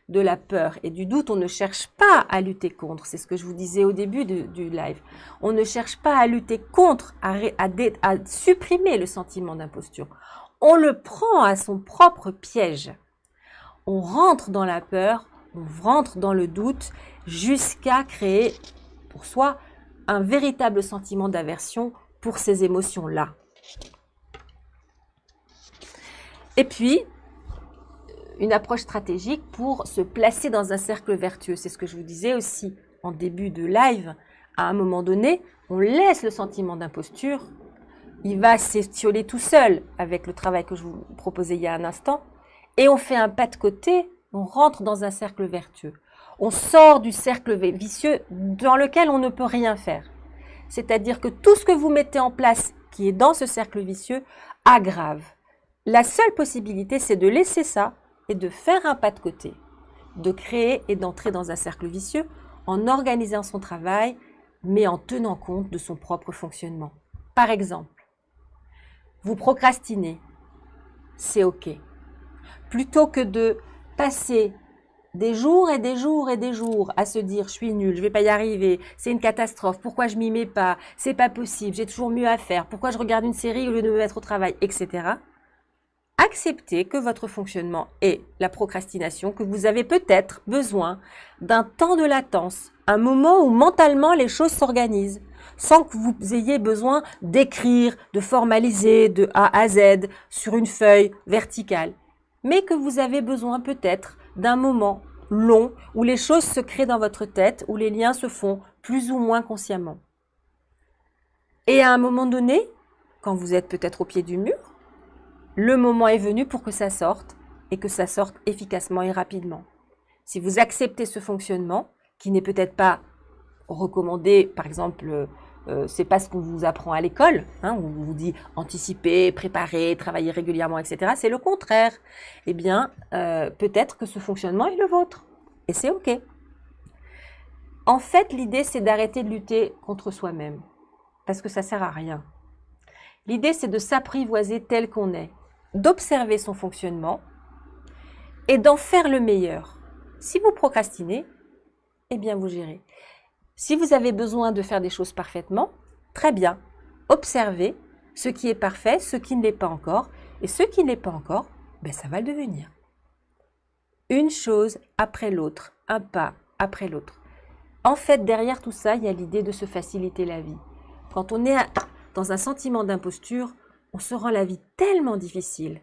de la peur et du doute, on ne cherche pas à lutter contre. C'est ce que je vous disais au début du live. On ne cherche pas à lutter contre, à supprimer le sentiment d'imposture. On le prend à son propre piège. On rentre dans la peur, on rentre dans le doute jusqu'à créer pour soi un véritable sentiment d'aversion pour ces émotions-là. Et puis, une approche stratégique pour se placer dans un cercle vertueux. C'est ce que je vous disais aussi en début de live. À un moment donné, on laisse le sentiment d'imposture. Il va s'étioler tout seul avec le travail que je vous proposais il y a un instant. Et on fait un pas de côté, on rentre dans un cercle vertueux. On sort du cercle vicieux dans lequel on ne peut rien faire. C'est-à-dire que tout ce que vous mettez en place qui est dans ce cercle vicieux aggrave. La seule possibilité, c'est de laisser ça et de faire un pas de côté, de créer et d'entrer dans un cercle vicieux en organisant son travail, mais en tenant compte de son propre fonctionnement. Par exemple, vous procrastinez, c'est OK. Plutôt que de passer des jours et des jours et des jours à se dire « je suis nul, je vais pas y arriver, c'est une catastrophe, pourquoi je m'y mets pas, c'est pas possible, j'ai toujours mieux à faire, pourquoi je regarde une série au lieu de me mettre au travail, etc. » Acceptez que votre fonctionnement est la procrastination, que vous avez peut-être besoin d'un temps de latence, un moment où mentalement les choses s'organisent, sans que vous ayez besoin d'écrire, de formaliser de A à Z sur une feuille verticale, mais que vous avez besoin peut-être d'un moment long où les choses se créent dans votre tête, où les liens se font plus ou moins consciemment. Et à un moment donné, quand vous êtes peut-être au pied du mur, le moment est venu pour que ça sorte et que ça sorte efficacement et rapidement. Si vous acceptez ce fonctionnement, qui n'est peut-être pas recommandé, par exemple, c'est pas ce qu'on vous apprend à l'école, hein, où on vous dit anticiper, préparer, travailler régulièrement, etc. C'est le contraire. Eh bien, peut-être que ce fonctionnement est le vôtre. Et c'est OK. En fait, l'idée, c'est d'arrêter de lutter contre soi-même. Parce que ça sert à rien. L'idée, c'est de s'apprivoiser tel qu'on est, d'observer son fonctionnement et d'en faire le meilleur. Si vous procrastinez, eh bien vous gérez. Si vous avez besoin de faire des choses parfaitement, très bien. Observez ce qui est parfait, ce qui ne l'est pas encore, et ce qui ne l'est pas encore, ben ça va le devenir. Une chose après l'autre, un pas après l'autre. En fait, derrière tout ça, il y a l'idée de se faciliter la vie. Quand on est dans un sentiment d'imposture, on se rend la vie tellement difficile,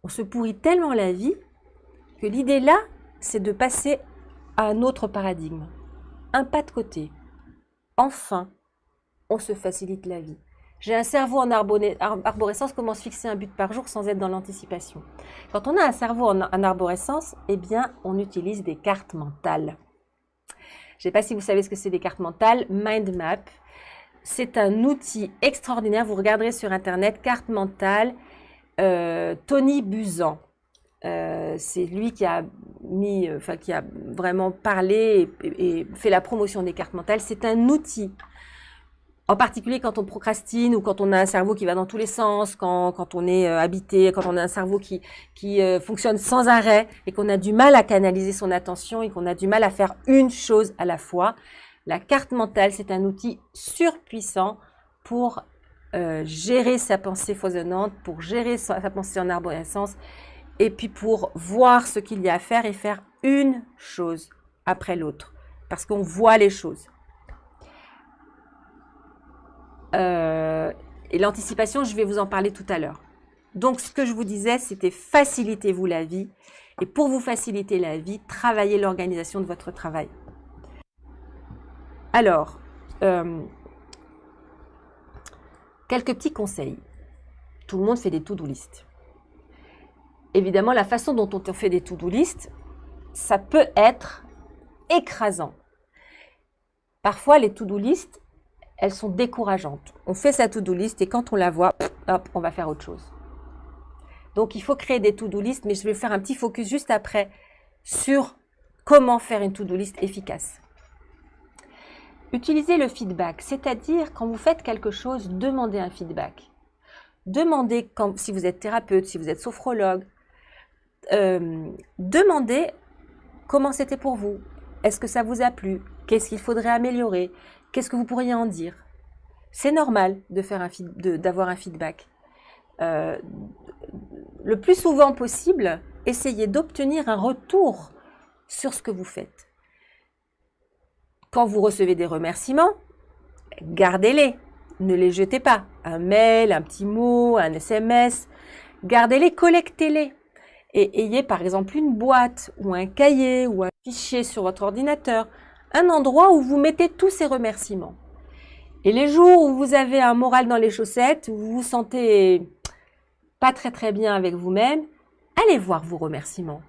on se pourrit tellement la vie, que l'idée là, c'est de passer à un autre paradigme, un pas de côté. Enfin, on se facilite la vie. J'ai un cerveau en arborescence, comment se fixer un but par jour sans être dans l'anticipation? Quand on a un cerveau en arborescence, eh bien, on utilise des cartes mentales. Je ne sais pas si vous savez ce que c'est des cartes mentales. Mind Map, c'est un outil extraordinaire. Vous regarderez sur Internet, carte mentale, Tony Buzan. C'est lui qui a qui a vraiment parlé et fait la promotion des cartes mentales. C'est un outil. En particulier quand on procrastine ou quand on a un cerveau qui va dans tous les sens, quand on est habité, quand on a un cerveau qui fonctionne sans arrêt et qu'on a du mal à canaliser son attention et qu'on a du mal à faire une chose à la fois. La carte mentale, c'est un outil surpuissant pour gérer sa pensée foisonnante, pour gérer sa pensée en arborescence et puis pour voir ce qu'il y a à faire et faire une chose après l'autre parce qu'on voit les choses. Et l'anticipation, je vais vous en parler tout à l'heure. Donc, ce que je vous disais, c'était facilitez-vous la vie. Et pour vous faciliter la vie, travaillez l'organisation de votre travail. Alors, quelques petits conseils. Tout le monde fait des to-do list. Évidemment, la façon dont on fait des to-do list, ça peut être écrasant. Parfois, les to-do list, elles sont décourageantes. On fait sa to-do list et quand on la voit, hop, on va faire autre chose. Donc, il faut créer des to-do list, mais je vais faire un petit focus juste après sur comment faire une to-do list efficace. Utilisez le feedback, c'est-à-dire quand vous faites quelque chose, demandez un feedback. Demandez, si vous êtes thérapeute, si vous êtes sophrologue, demandez comment c'était pour vous. Est-ce que ça vous a plu? Qu'est-ce qu'il faudrait améliorer? Qu'est-ce que vous pourriez en dire? C'est normal d'avoir un feedback. Le plus souvent possible, essayez d'obtenir un retour sur ce que vous faites. Quand vous recevez des remerciements, gardez-les, ne les jetez pas. Un mail, un petit mot, un SMS, gardez-les, collectez-les. Et ayez par exemple une boîte ou un cahier ou un fichier sur votre ordinateur, un endroit où vous mettez tous ces remerciements. Et les jours où vous avez un moral dans les chaussettes, où vous vous sentez pas très bien avec vous-même, allez voir vos remerciements.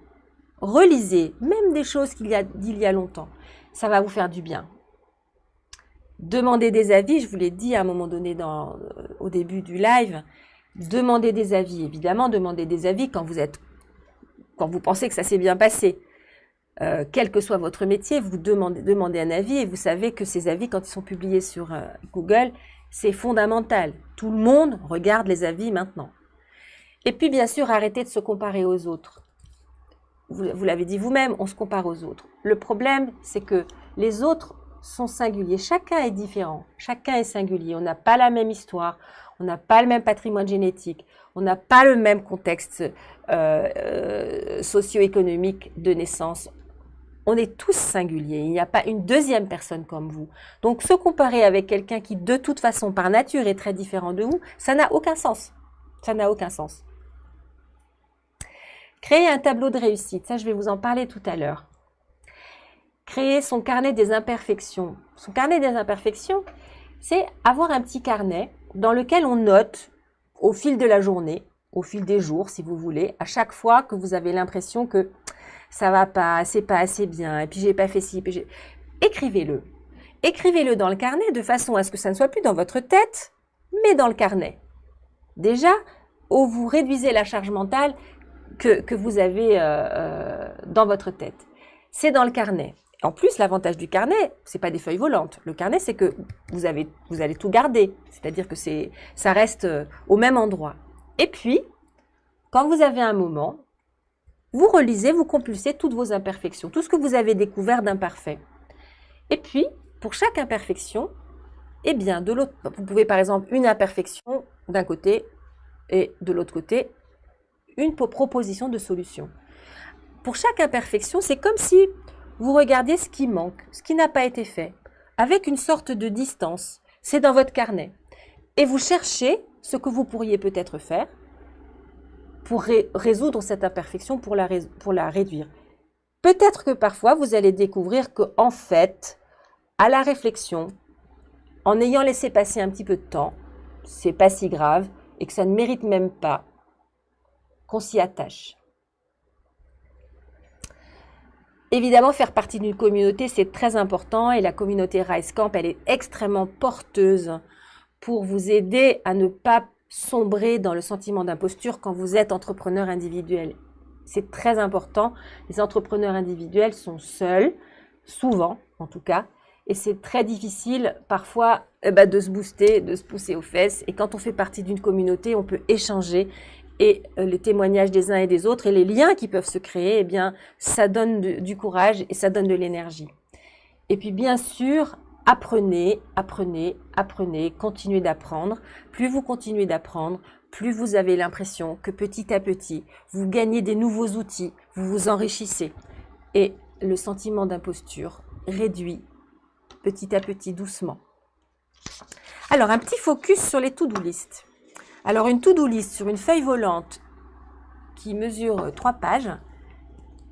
Relisez, même des choses d'il y a longtemps. Ça va vous faire du bien. Demandez des avis, je vous l'ai dit à un moment donné au début du live. Demandez des avis, évidemment, demandez des avis quand vous pensez que ça s'est bien passé. Quel que soit votre métier, vous demandez un avis et vous savez que ces avis, quand ils sont publiés sur Google, c'est fondamental. Tout le monde regarde les avis maintenant. Et puis, bien sûr, arrêtez de se comparer aux autres. Vous l'avez dit vous-même, on se compare aux autres. Le problème, c'est que les autres sont singuliers. Chacun est différent. Chacun est singulier. On n'a pas la même histoire. On n'a pas le même patrimoine génétique. On n'a pas le même contexte socio-économique de naissance. On est tous singuliers. Il n'y a pas une deuxième personne comme vous. Donc, se comparer avec quelqu'un qui, de toute façon, par nature, est très différent de vous, ça n'a aucun sens. Ça n'a aucun sens. Créer un tableau de réussite. Ça, je vais vous en parler tout à l'heure. Créer son carnet des imperfections. Son carnet des imperfections, c'est avoir un petit carnet dans lequel on note au fil de la journée, au fil des jours, si vous voulez, à chaque fois que vous avez l'impression que ça va pas, c'est pas assez bien, et puis j'ai pas fait ci, écrivez-le. Écrivez-le dans le carnet de façon à ce que ça ne soit plus dans votre tête, mais dans le carnet. Déjà, vous réduisez la charge mentale que vous avez dans votre tête. C'est dans le carnet. En plus, l'avantage du carnet, c'est pas des feuilles volantes. Le carnet, c'est que vous allez tout garder. C'est-à-dire que ça reste au même endroit. Et puis, quand vous avez un moment, vous relisez, vous compulsez toutes vos imperfections, tout ce que vous avez découvert d'imparfait. Et puis, pour chaque imperfection, eh bien, de l'autre, vous pouvez par exemple une imperfection d'un côté et de l'autre côté, une proposition de solution. Pour chaque imperfection, c'est comme si vous regardiez ce qui manque, ce qui n'a pas été fait, avec une sorte de distance. C'est dans votre carnet. Et vous cherchez ce que vous pourriez peut-être faire pour résoudre cette imperfection, pour la réduire. Peut-être que parfois, vous allez découvrir qu'en fait, à la réflexion, en ayant laissé passer un petit peu de temps, c'est pas si grave et que ça ne mérite même pas qu'on s'y attache. Évidemment, faire partie d'une communauté, c'est très important et la communauté Rise Camp, elle est extrêmement porteuse pour vous aider à ne pas sombrer dans le sentiment d'imposture quand vous êtes entrepreneur individuel. C'est très important. Les entrepreneurs individuels sont seuls, souvent en tout cas, et c'est très difficile parfois de se booster, de se pousser aux fesses. Et quand on fait partie d'une communauté, on peut échanger et les témoignages des uns et des autres et les liens qui peuvent se créer, eh bien, ça donne du courage et ça donne de l'énergie. Et puis bien sûr, apprenez, continuez d'apprendre. Plus vous continuez d'apprendre, plus vous avez l'impression que petit à petit, vous gagnez des nouveaux outils, vous vous enrichissez. Et le sentiment d'imposture réduit petit à petit, doucement. Alors, un petit focus sur les to-do list. Alors, une to-do list sur une feuille volante qui mesure 3 pages,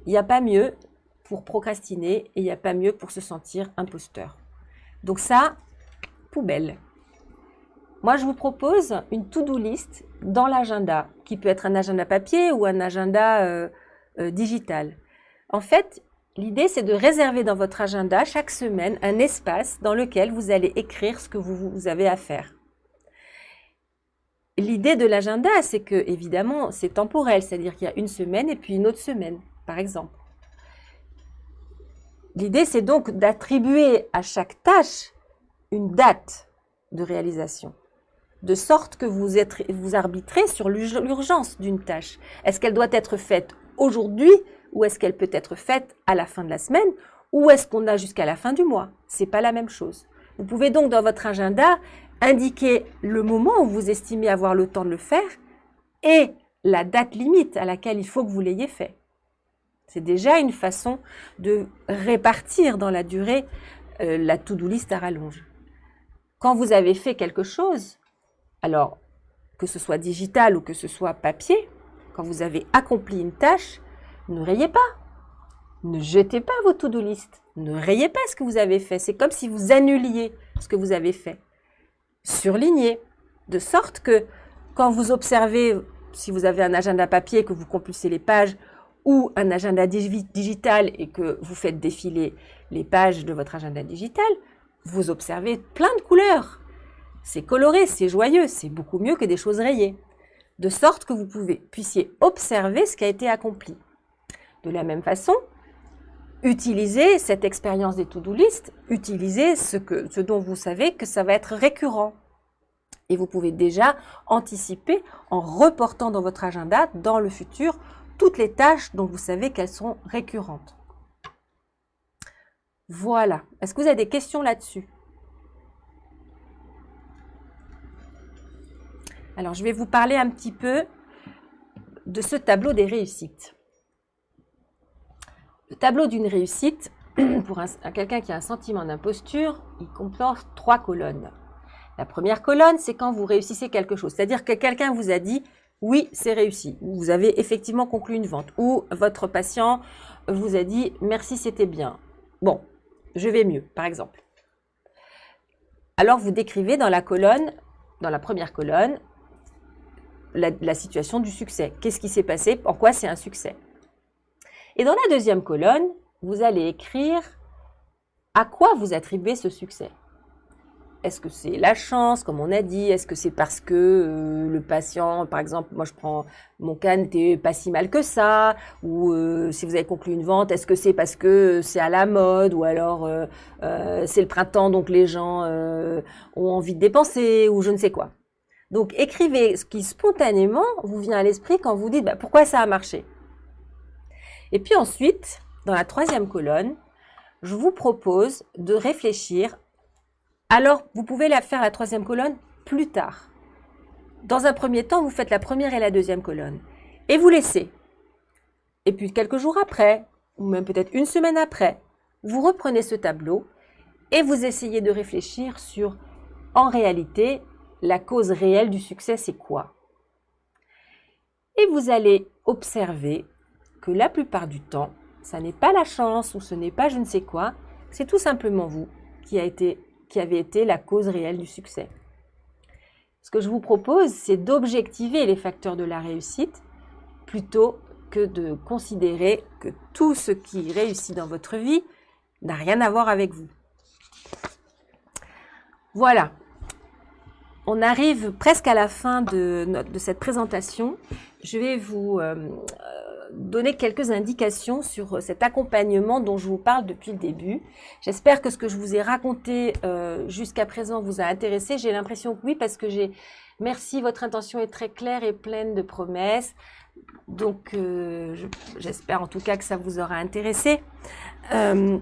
il n'y a pas mieux pour procrastiner et il n'y a pas mieux pour se sentir imposteur. Donc ça, poubelle. Moi, je vous propose une to-do list dans l'agenda, qui peut être un agenda papier ou un agenda digital. En fait, l'idée, c'est de réserver dans votre agenda chaque semaine un espace dans lequel vous allez écrire ce que vous avez à faire. L'idée de l'agenda, c'est que, évidemment, c'est temporel, c'est-à-dire qu'il y a une semaine et puis une autre semaine, par exemple. L'idée, c'est donc d'attribuer à chaque tâche une date de réalisation, de sorte que vous arbitrez sur l'urgence d'une tâche. Est-ce qu'elle doit être faite aujourd'hui ou est-ce qu'elle peut être faite à la fin de la semaine ou est-ce qu'on a jusqu'à la fin du mois? C'est pas la même chose. Vous pouvez donc dans votre agenda indiquer le moment où vous estimez avoir le temps de le faire et la date limite à laquelle il faut que vous l'ayez fait. C'est déjà une façon de répartir dans la durée la to-do list à rallonge. Quand vous avez fait quelque chose, alors que ce soit digital ou que ce soit papier, quand vous avez accompli une tâche, ne rayez pas, ne jetez pas vos to-do list, ne rayez pas ce que vous avez fait. C'est comme si vous annuliez ce que vous avez fait. Surlignez, de sorte que quand vous observez, si vous avez un agenda papier, que vous compulsez les pages, ou un agenda digital et que vous faites défiler les pages de votre agenda digital, vous observez plein de couleurs. C'est coloré, c'est joyeux, c'est beaucoup mieux que des choses rayées. De sorte que vous puissiez observer ce qui a été accompli. De la même façon, utilisez cette expérience des to-do list, utilisez ce dont vous savez que ça va être récurrent. Et vous pouvez déjà anticiper en reportant dans votre agenda, dans le futur, toutes les tâches dont vous savez qu'elles sont récurrentes. Voilà. Est-ce que vous avez des questions là-dessus? Alors, je vais vous parler un petit peu de ce tableau des réussites. Le tableau d'une réussite, pour quelqu'un qui a un sentiment d'imposture, il comporte 3 colonnes. La première colonne, c'est quand vous réussissez quelque chose. C'est-à-dire que quelqu'un vous a dit « oui, c'est réussi ». Vous avez effectivement conclu une vente. Ou votre patient vous a dit « merci, c'était bien ». Bon, je vais mieux, par exemple. Alors, vous décrivez dans la première colonne, la situation du succès. Qu'est-ce qui s'est passé? En quoi c'est un succès? Et dans la deuxième colonne, vous allez écrire à quoi vous attribuez ce succès. Est-ce que c'est la chance, comme on a dit? Est-ce que c'est parce que le patient, par exemple, moi je prends mon cas, n'était pas si mal que ça? Ou si vous avez conclu une vente, est-ce que c'est parce que c'est à la mode? Ou alors c'est le printemps, donc les gens ont envie de dépenser? Ou je ne sais quoi. Donc écrivez ce qui spontanément vous vient à l'esprit quand vous dites pourquoi ça a marché. Et puis ensuite, dans la troisième colonne, je vous propose de réfléchir. Alors, vous pouvez faire la troisième colonne plus tard. Dans un premier temps, vous faites la première et la deuxième colonne. Et vous laissez. Et puis, quelques jours après, ou même peut-être une semaine après, vous reprenez ce tableau et vous essayez de réfléchir sur, en réalité, la cause réelle du succès, c'est quoi? Et vous allez observer que la plupart du temps, ça n'est pas la chance ou ce n'est pas je ne sais quoi, c'est tout simplement vous qui avez été la cause réelle du succès. Ce que je vous propose, c'est d'objectiver les facteurs de la réussite plutôt que de considérer que tout ce qui réussit dans votre vie n'a rien à voir avec vous. Voilà. On arrive presque à la fin de cette présentation. Je vais vous donner quelques indications sur cet accompagnement dont je vous parle depuis le début. J'espère que ce que je vous ai raconté jusqu'à présent vous a intéressé. J'ai l'impression que oui, parce que merci, votre intention est très claire et pleine de promesses. Donc, j'espère en tout cas que ça vous aura intéressé. Je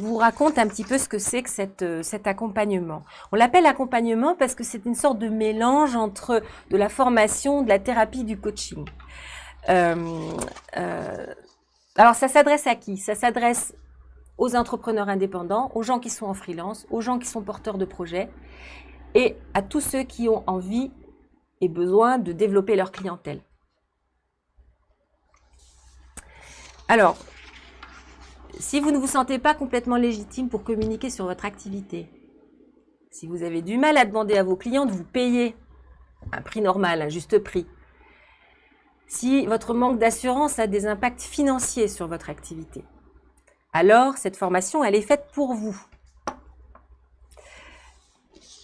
vous raconte un petit peu ce que c'est que cet accompagnement. On l'appelle accompagnement parce que c'est une sorte de mélange entre de la formation, de la thérapie, du coaching. Alors, ça s'adresse à qui? Ça s'adresse aux entrepreneurs indépendants, aux gens qui sont en freelance, aux gens qui sont porteurs de projets et à tous ceux qui ont envie et besoin de développer leur clientèle. Alors, si vous ne vous sentez pas complètement légitime pour communiquer sur votre activité, si vous avez du mal à demander à vos clients de vous payer un prix normal, un juste prix, si votre manque d'assurance a des impacts financiers sur votre activité, alors cette formation, elle est faite pour vous.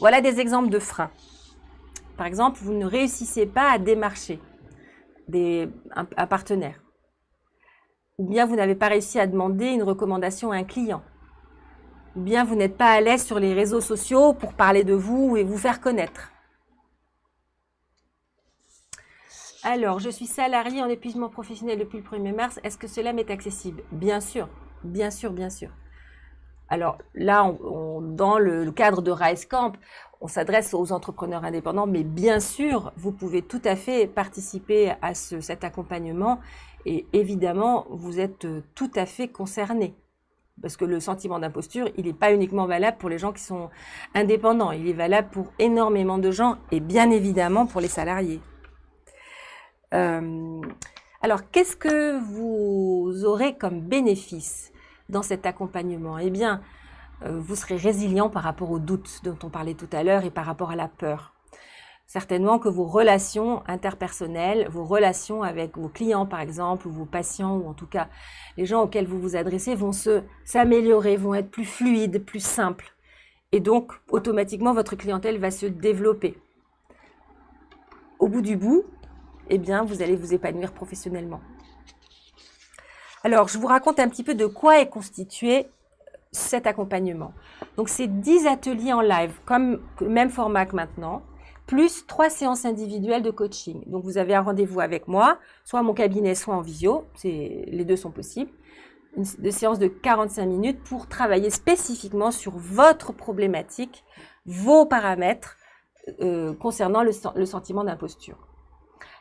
Voilà des exemples de freins. Par exemple, vous ne réussissez pas à démarcher un partenaire. Ou bien vous n'avez pas réussi à demander une recommandation à un client. Ou bien vous n'êtes pas à l'aise sur les réseaux sociaux pour parler de vous et vous faire connaître. Alors, je suis salariée en épuisement professionnel depuis le 1er mars. Est-ce que cela m'est accessible? Bien sûr, bien sûr, bien sûr. Alors là, dans le cadre de Rise Camp, on s'adresse aux entrepreneurs indépendants, mais bien sûr, vous pouvez tout à fait participer à cet accompagnement et évidemment, vous êtes tout à fait concerné. Parce que le sentiment d'imposture, il n'est pas uniquement valable pour les gens qui sont indépendants, il est valable pour énormément de gens et bien évidemment pour les salariés. Alors, qu'est-ce que vous aurez comme bénéfice dans cet accompagnement? Eh bien, vous serez résilient par rapport aux doutes dont on parlait tout à l'heure et par rapport à la peur. Certainement que vos relations interpersonnelles, vos relations avec vos clients par exemple, ou vos patients, ou en tout cas les gens auxquels vous vous adressez vont s'améliorer, vont être plus fluides, plus simples. Et donc, automatiquement, votre clientèle va se développer. Au bout du bout, eh bien, vous allez vous épanouir professionnellement. Alors, je vous raconte un petit peu de quoi est constitué cet accompagnement. Donc, c'est 10 ateliers en live, comme le même format que maintenant, plus 3 séances individuelles de coaching. Donc, vous avez un rendez-vous avec moi, soit à mon cabinet, soit en visio. Les deux sont possibles. Une séance de 45 minutes pour travailler spécifiquement sur votre problématique, vos paramètres concernant le sentiment d'imposture.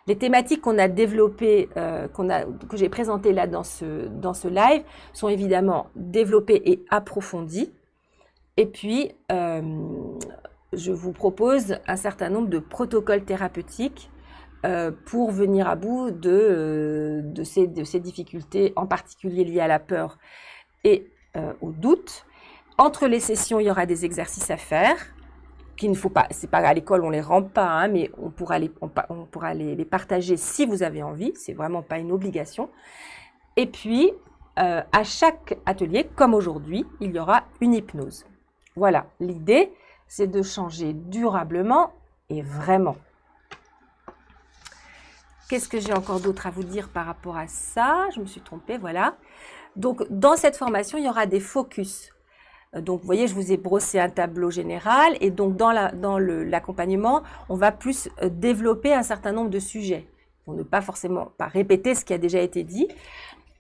Les thématiques qu'on a développées, que j'ai présentées là dans ce live, sont évidemment développées et approfondies. Et puis, je vous propose un certain nombre de protocoles thérapeutiques pour venir à bout de ces difficultés, en particulier liées à la peur et au doute. Entre les sessions, il y aura des exercices à faire. Qu'il ne faut pas, c'est pas à l'école, on les rend pas, hein, mais on pourra les partager si vous avez envie, c'est vraiment pas une obligation. Et puis, à chaque atelier, comme aujourd'hui, il y aura une hypnose. Voilà, l'idée, c'est de changer durablement et vraiment. Qu'est-ce que j'ai encore d'autre à vous dire par rapport à ça? Je me suis trompée, voilà. Donc, dans cette formation, il y aura des focus. Donc, vous voyez, je vous ai brossé un tableau général et donc dans l'accompagnement, on va plus développer un certain nombre de sujets pour ne pas forcément répéter ce qui a déjà été dit.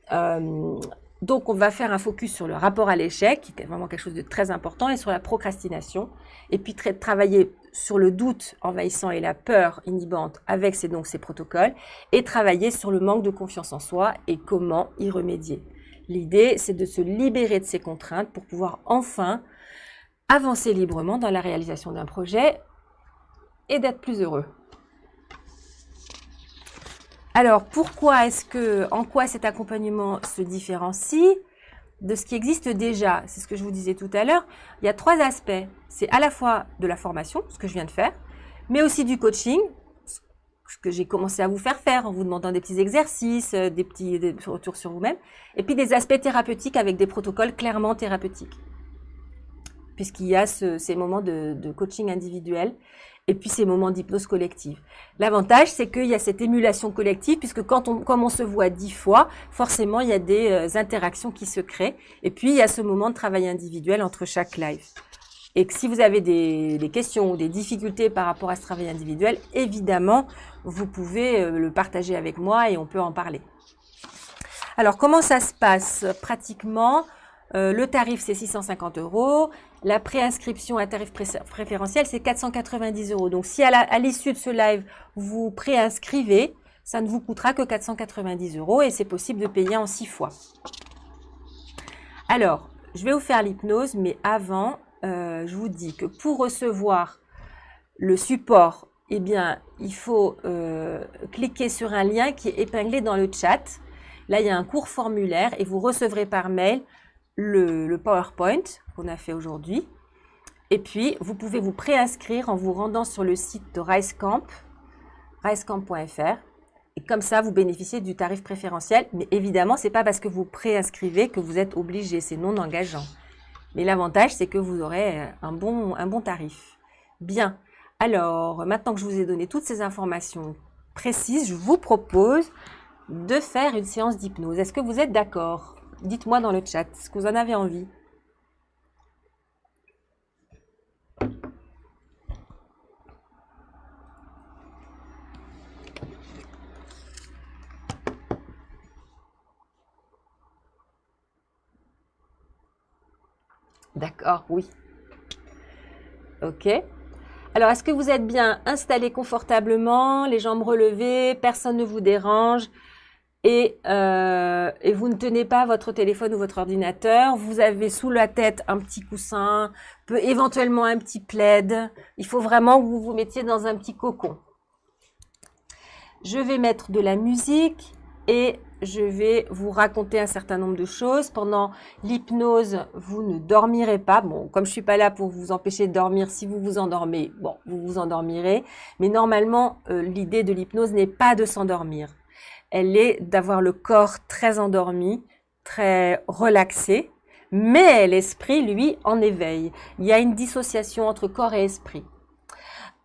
Donc, on va faire un focus sur le rapport à l'échec, qui est vraiment quelque chose de très important, et sur la procrastination. Et puis, travailler sur le doute envahissant et la peur inhibante avec ces protocoles, et travailler sur le manque de confiance en soi et comment y remédier. L'idée, c'est de se libérer de ces contraintes pour pouvoir enfin avancer librement dans la réalisation d'un projet et d'être plus heureux. Alors, en quoi cet accompagnement se différencie? de ce qui existe déjà. C'est ce que je vous disais tout à l'heure. Il y a 3 aspects. C'est à la fois de la formation, ce que je viens de faire, mais aussi du coaching, ce que j'ai commencé à vous faire en vous demandant des petits exercices, des retours sur vous-même, et puis des aspects thérapeutiques avec des protocoles clairement thérapeutiques. Puisqu'il y a ces moments de coaching individuel et puis ces moments d'hypnose collective. L'avantage, c'est qu'il y a cette émulation collective, puisque comme on se voit 10 fois, forcément, il y a des interactions qui se créent. Et puis, il y a ce moment de travail individuel entre chaque live. Et que si vous avez des questions ou des difficultés par rapport à ce travail individuel, évidemment, vous pouvez le partager avec moi et on peut en parler. Alors, comment ça se passe pratiquement? Le tarif, c'est 650 €. La préinscription à tarif préférentiel, c'est 490 €. Donc, si à l'issue de ce live, vous préinscrivez, ça ne vous coûtera que 490 € et c'est possible de payer en 6 fois. Alors, je vais vous faire l'hypnose, mais avant, je vous dis que pour recevoir le support, eh bien, il faut cliquer sur un lien qui est épinglé dans le chat. Là, il y a un court formulaire et vous recevrez par mail le PowerPoint qu'on a fait aujourd'hui. Et puis, vous pouvez vous préinscrire en vous rendant sur le site de RiseCamp, risecamp.fr. Et comme ça, vous bénéficiez du tarif préférentiel. Mais évidemment, ce n'est pas parce que vous préinscrivez que vous êtes obligé, c'est non engageant. Mais l'avantage, c'est que vous aurez un bon tarif. Bien. Alors, maintenant que je vous ai donné toutes ces informations précises, je vous propose de faire une séance d'hypnose. Est-ce que vous êtes d'accord? Dites-moi dans le chat, est-ce que vous en avez envie? D'accord, oui. Ok. Alors, est-ce que vous êtes bien installé confortablement, les jambes relevées, personne ne vous dérange et vous ne tenez pas votre téléphone ou votre ordinateur? Vous avez sous la tête un petit coussin, éventuellement un petit plaid. Il faut vraiment que vous vous mettiez dans un petit cocon. Je vais mettre de la musique et je vais vous raconter un certain nombre de choses. Pendant l'hypnose, vous ne dormirez pas. Bon, comme je suis pas là pour vous empêcher de dormir, si vous vous endormez, bon, vous vous endormirez. Mais normalement, l'idée de l'hypnose n'est pas de s'endormir. Elle est d'avoir le corps très endormi, très relaxé, mais l'esprit, lui, en éveil. Il y a une dissociation entre corps et esprit.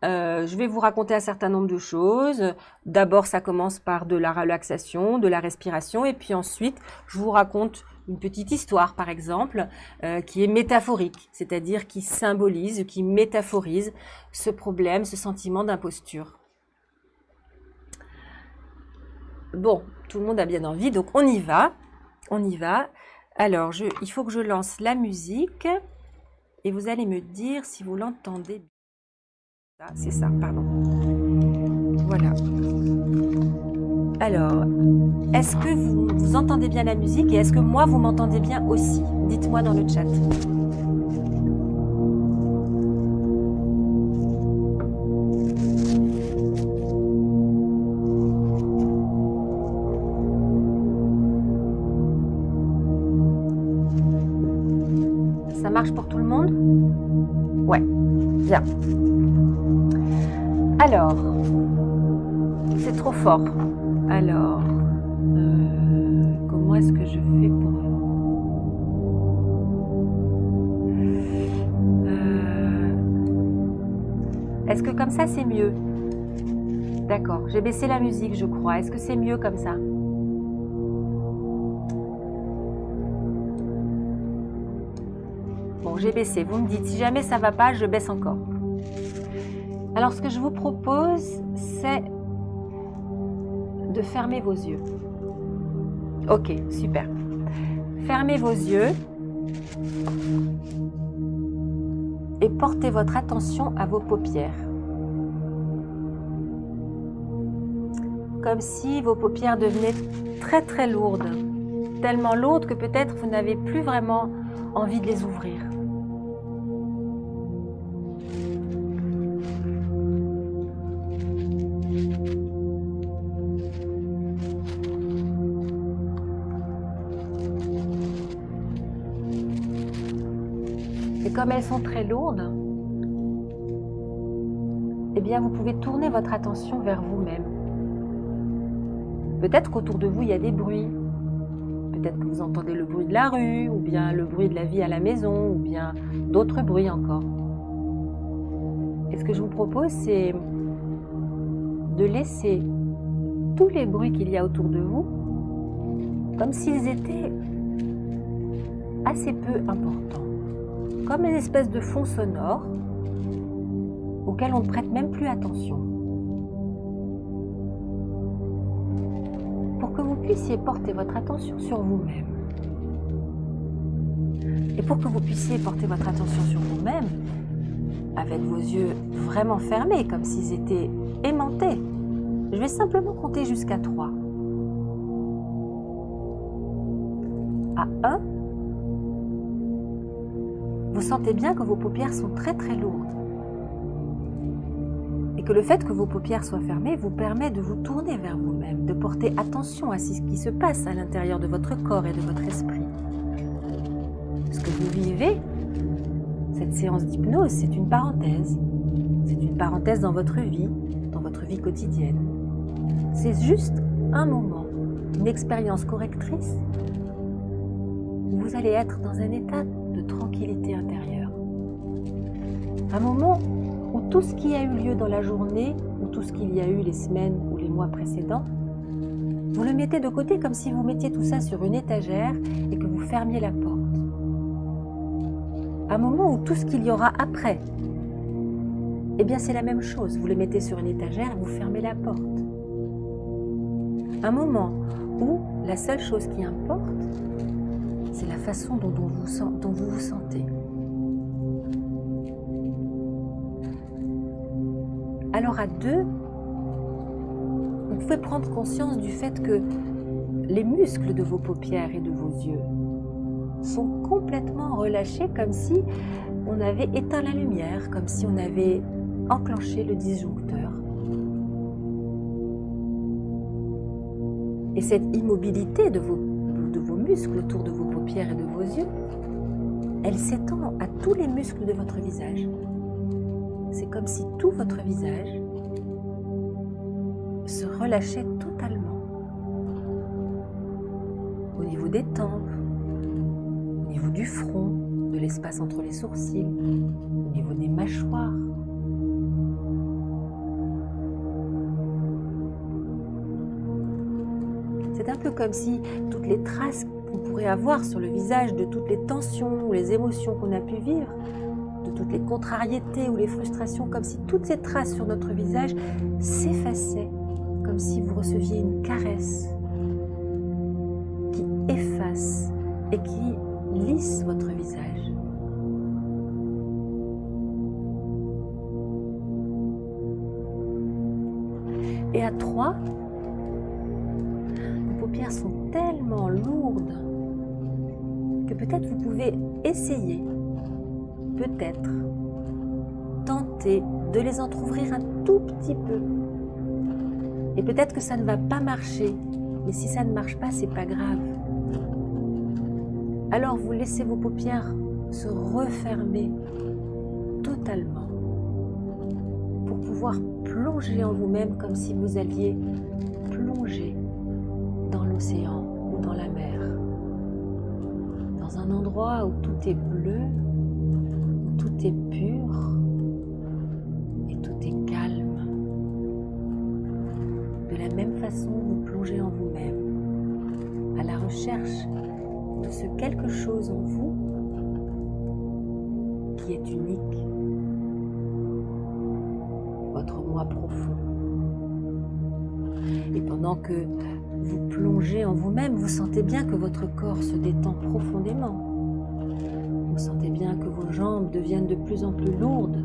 Je vais vous raconter un certain nombre de choses. D'abord, ça commence par de la relaxation, de la respiration, et puis ensuite, je vous raconte une petite histoire, par exemple, qui est métaphorique, c'est-à-dire qui symbolise, qui métaphorise ce problème, ce sentiment d'imposture. Bon, tout le monde a bien envie, donc on y va. On y va. Alors, il faut que je lance la musique, et vous allez me dire si vous l'entendez bien. C'est ça, pardon. Voilà. Alors, est-ce que vous entendez bien la musique et est-ce que moi, vous m'entendez bien aussi? Dites-moi dans le chat. Ça marche pour tout le monde? Ouais, bien. Alors, c'est trop fort. Alors, comment est-ce que je fais pour... Est-ce que comme ça, c'est mieux? D'accord, j'ai baissé la musique, je crois. Est-ce que c'est mieux comme ça? Bon, j'ai baissé. Vous me dites, si jamais ça ne va pas, je baisse encore. Alors, ce que je vous propose, c'est de fermer vos yeux. Ok, super. Fermez vos yeux et portez votre attention à vos paupières. Comme si vos paupières devenaient très très lourdes. Tellement lourdes que peut-être vous n'avez plus vraiment envie de les ouvrir. Et comme elles sont très lourdes, eh bien vous pouvez tourner votre attention vers vous-même. Peut-être qu'autour de vous, il y a des bruits. Peut-être que vous entendez le bruit de la rue, ou bien le bruit de la vie à la maison, ou bien d'autres bruits encore. Et ce que je vous propose, c'est de laisser tous les bruits qu'il y a autour de vous comme s'ils étaient assez peu importants, comme une espèce de fond sonore auquel on ne prête même plus attention. Pour que vous puissiez porter votre attention sur vous-même. Et pour que vous puissiez porter votre attention sur vous-même, avec vos yeux vraiment fermés, comme s'ils étaient aimantés, je vais simplement compter jusqu'à 3. À 1, vous sentez bien que vos paupières sont très très lourdes. Et que le fait que vos paupières soient fermées vous permet de vous tourner vers vous-même, de porter attention à ce qui se passe à l'intérieur de votre corps et de votre esprit. Ce que vous vivez, cette séance d'hypnose, c'est une parenthèse. C'est une parenthèse dans votre vie quotidienne. C'est juste un moment, une expérience correctrice où vous allez être dans un état de tranquillité intérieure. Un moment où tout ce qui a eu lieu dans la journée, ou tout ce qu'il y a eu les semaines ou les mois précédents, vous le mettez de côté comme si vous mettiez tout ça sur une étagère et que vous fermiez la porte. Un moment où tout ce qu'il y aura après, eh bien c'est la même chose, vous le mettez sur une étagère et vous fermez la porte. Un moment où la seule chose qui importe, c'est la façon dont vous vous sentez. Alors à 2, vous pouvez prendre conscience du fait que les muscles de vos paupières et de vos yeux sont complètement relâchés comme si on avait éteint la lumière, comme si on avait enclenché le disjoncteur. Et cette immobilité de vos muscles autour de vos paupières et de vos yeux, elle s'étend à tous les muscles de votre visage. C'est comme si tout votre visage se relâchait totalement. Au niveau des tempes, au niveau du front, de l'espace entre les sourcils, au niveau des mâchoires. C'est un peu comme si toutes les traces qu'on pourrait avoir sur le visage de toutes les tensions ou les émotions qu'on a pu vivre, de toutes les contrariétés ou les frustrations, comme si toutes ces traces sur notre visage s'effaçaient, comme si vous receviez une caresse qui efface et qui lisse votre visage. Et à 3, vos paupières sont tellement lourdes que peut-être vous pouvez essayer, peut-être tenter de les entrouvrir un tout petit peu. Et peut-être que ça ne va pas marcher, mais si ça ne marche pas, c'est pas grave. Alors vous laissez vos paupières se refermer totalement pour pouvoir plonger en vous-même comme si vous alliez plonger dans l'océan ou dans la mer. Dans un endroit où tout est bleu, où tout est pur et tout est calme. De la même façon, vous plongez en vous-même, à la recherche de ce quelque chose en vous qui est unique, votre moi profond. Et pendant que vous plongez en vous-même, vous sentez bien que votre corps se détend profondément. Vous sentez bien que vos jambes deviennent de plus en plus lourdes,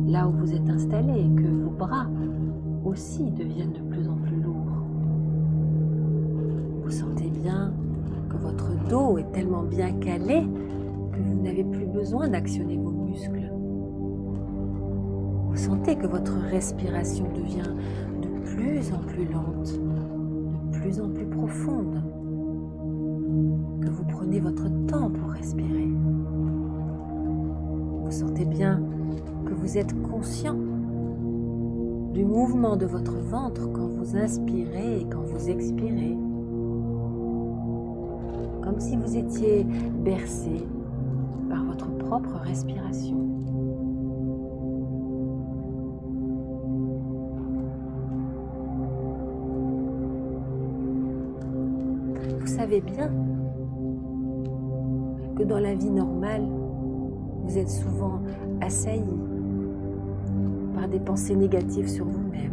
là où vous êtes installé, et que vos bras aussi deviennent de plus en plus lourds. Vous sentez bien que votre dos est tellement bien calé que vous n'avez plus besoin d'actionner vos muscles. Vous sentez que votre respiration devient de plus en plus lente, de plus en plus profonde, que vous prenez votre temps pour respirer. vous êtes conscient du mouvement de votre ventre quand vous inspirez et quand vous expirez. Comme si vous étiez bercé par votre propre respiration. Vous savez bien que dans la vie normale, vous êtes souvent assailli par des pensées négatives sur vous-même.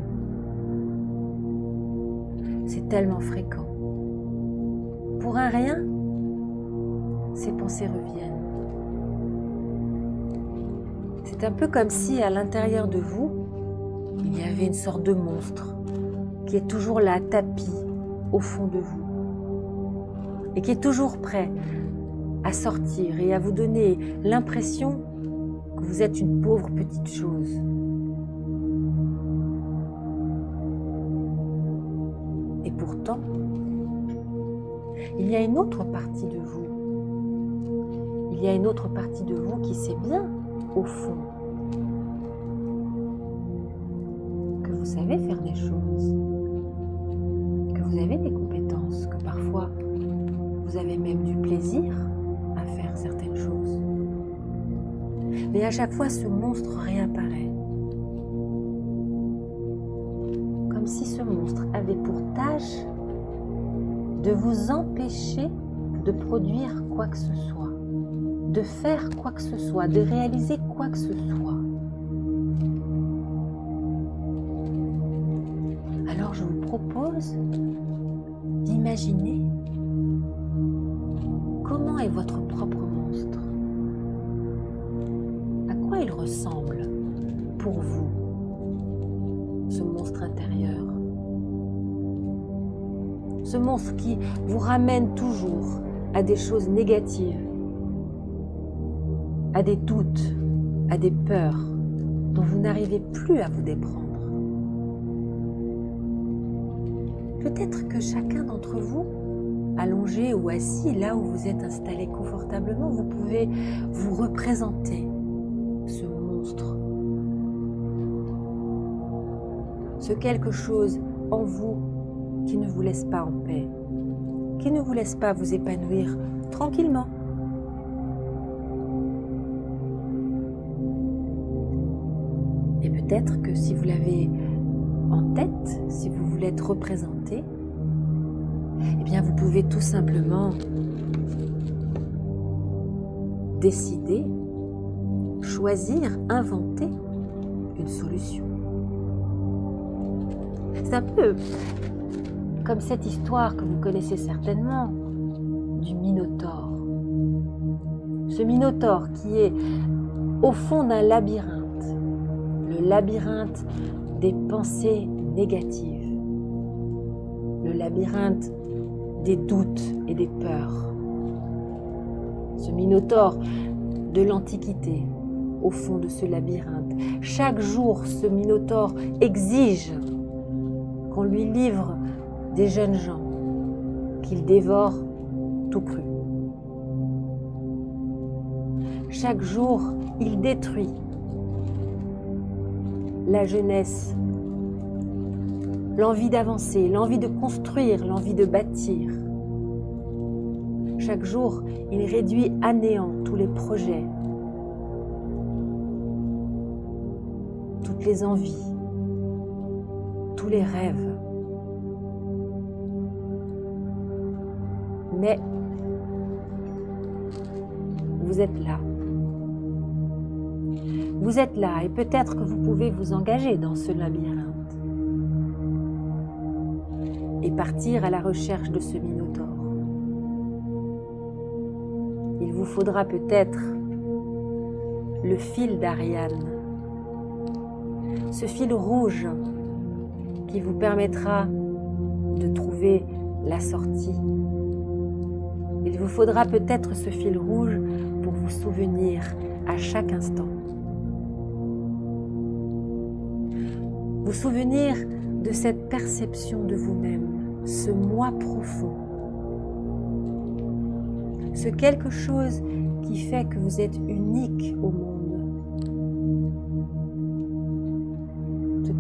C'est tellement fréquent. Pour un rien, ces pensées reviennent. C'est un peu comme si à l'intérieur de vous, il y avait une sorte de monstre qui est toujours là, tapis au fond de vous et qui est toujours prêt à sortir et à vous donner l'impression que vous êtes une pauvre petite chose. Et pourtant, il y a une autre partie de vous. Il y a une autre partie de vous qui sait bien, au fond, que vous savez faire des choses, que vous avez des compétences, que parfois vous avez même du plaisir à faire certaines choses. Mais à chaque fois, ce monstre réapparaît. Comme si ce monstre avait pour tâche de vous empêcher de produire quoi que ce soit, de faire quoi que ce soit, de réaliser quoi que ce soit. Alors je vous propose d'imaginer comment est votre propre monstre. À quoi il ressemble pour vous, ce monstre intérieur? Ce monstre qui vous ramène toujours à des choses négatives, à des doutes, à des peurs dont vous n'arrivez plus à vous déprendre. Peut-être que chacun d'entre vous, allongé ou assis là où vous êtes installé confortablement, vous pouvez vous représenter ce monstre. Ce quelque chose en vous qui ne vous laisse pas en paix, qui ne vous laisse pas vous épanouir tranquillement. Et peut-être que si vous l'avez en tête, si vous voulez être représenté, eh bien vous pouvez tout simplement décider, choisir, inventer une solution. C'est un peu comme cette histoire que vous connaissez certainement du Minotaure. Ce Minotaure qui est au fond d'un labyrinthe, le labyrinthe des pensées négatives, le labyrinthe des doutes et des peurs. Ce Minotaure de l'Antiquité, au fond de ce labyrinthe. Chaque jour, ce Minotaure exige qu'on lui livre des jeunes gens qu'il dévore tout cru. Chaque jour, il détruit la jeunesse, l'envie d'avancer, l'envie de construire, l'envie de bâtir. Chaque jour, il réduit à néant tous les projets, toutes les envies, tous les rêves. Mais vous êtes là. Vous êtes là et peut-être que vous pouvez vous engager dans ce labyrinthe et partir à la recherche de ce Minotaure. Il vous faudra peut-être le fil d'Ariane, ce fil rouge qui vous permettra de trouver la sortie. Il vous faudra peut-être ce fil rouge pour vous souvenir à chaque instant. Vous souvenir de cette perception de vous-même, ce moi profond. Ce quelque chose qui fait que vous êtes unique au monde.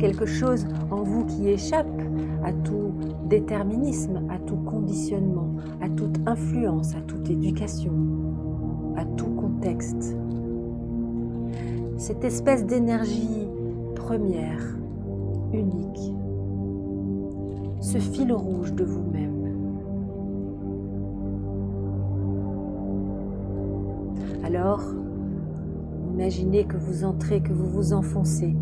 quelque chose en vous qui échappe à tout déterminisme, à tout conditionnement, à toute influence, à toute éducation, à tout contexte. Cette espèce d'énergie première, unique, ce fil rouge de vous-même. Alors, imaginez que vous entrez, que vous vous enfoncez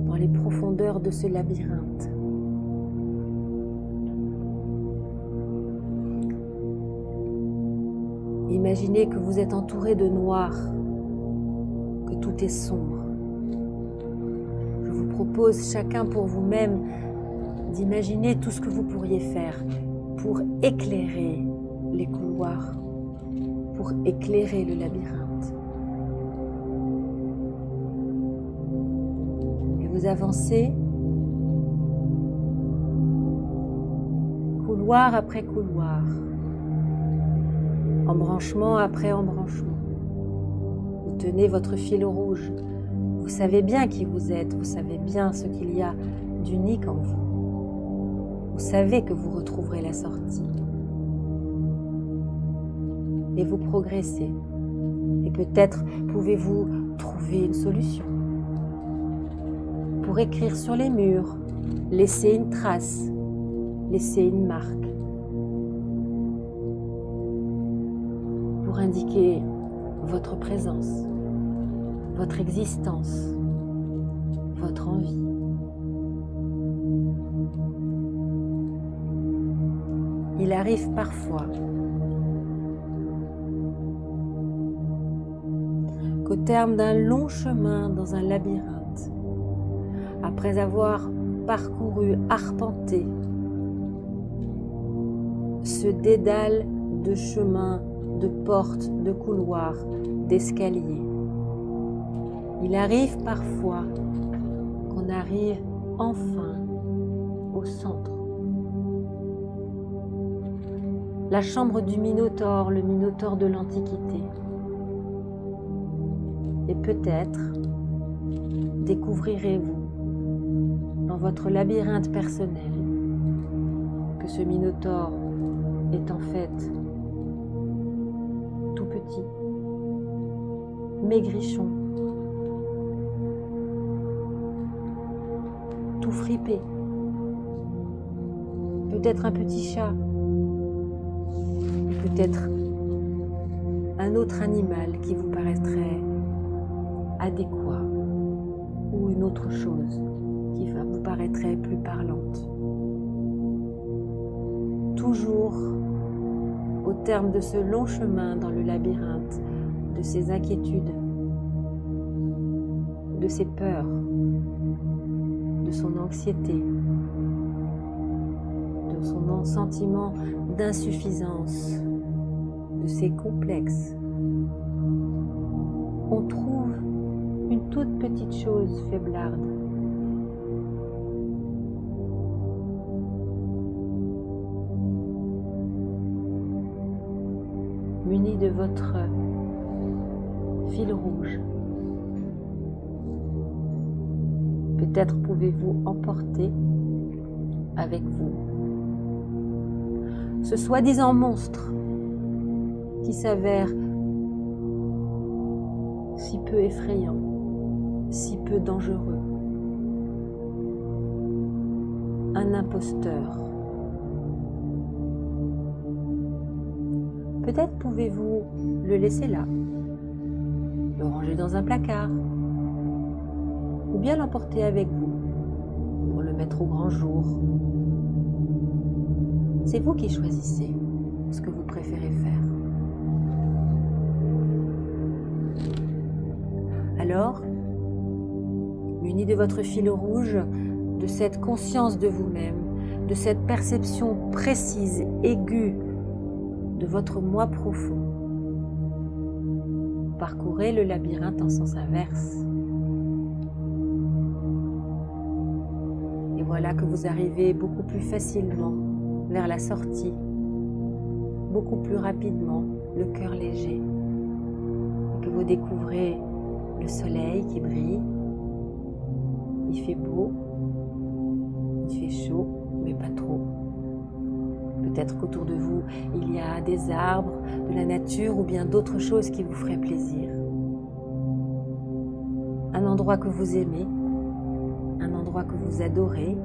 dans les profondeurs de ce labyrinthe. Imaginez que vous êtes entouré de noir, que tout est sombre. Je vous propose chacun pour vous-même d'imaginer tout ce que vous pourriez faire pour éclairer les couloirs, pour éclairer le labyrinthe. Et vous avancez, couloir après couloir, embranchement après embranchement. Vous tenez votre fil rouge. Vous savez bien qui vous êtes, vous savez bien ce qu'il y a d'unique en vous. Vous savez que vous retrouverez la sortie. Et vous progressez. Et peut-être pouvez-vous trouver une solution. Pour écrire sur les murs, laisser une trace, laisser une marque. Pour indiquer votre présence, votre existence, votre envie. Il arrive parfois qu'au terme d'un long chemin dans un labyrinthe, après avoir parcouru, arpenté ce dédale de chemins, de portes, de couloirs, d'escaliers, il arrive parfois qu'on arrive enfin au centre. La chambre du Minotaure, le Minotaure de l'Antiquité. Et peut-être découvrirez-vous dans votre labyrinthe personnel que ce Minotaure est en fait tout petit, maigrichon, tout fripé, peut-être un petit chat, peut-être un autre animal qui vous paraîtrait adéquat ou une autre chose qui vous paraîtrait plus parlante. Toujours au terme de ce long chemin dans le labyrinthe, de ces inquiétudes, de ses peurs, de son anxiété, de son sentiment d'insuffisance, de ses complexes, on trouve une toute petite chose faiblarde. Muni de votre fil rouge. Peut-être pouvez-vous emporter avec vous ce soi-disant monstre qui s'avère si peu effrayant, si peu dangereux. Un imposteur. Peut-être pouvez-vous le laisser là, le ranger dans un placard, ou bien l'emporter avec vous pour le mettre au grand jour. C'est vous qui choisissez ce que vous préférez faire. Alors, muni de votre fil rouge, de cette conscience de vous-même, de cette perception précise, aiguë de votre moi profond, parcourez le labyrinthe en sens inverse. Et voilà que vous arrivez beaucoup plus facilement vers la sortie, beaucoup plus rapidement, le cœur léger, et que vous découvrez le soleil qui brille, il fait beau, Il fait chaud, mais pas trop. Peut-être qu'autour de vous, il y a des arbres, de la nature ou bien d'autres choses qui vous feraient plaisir. Un endroit que vous aimez, un endroit que vous adorez,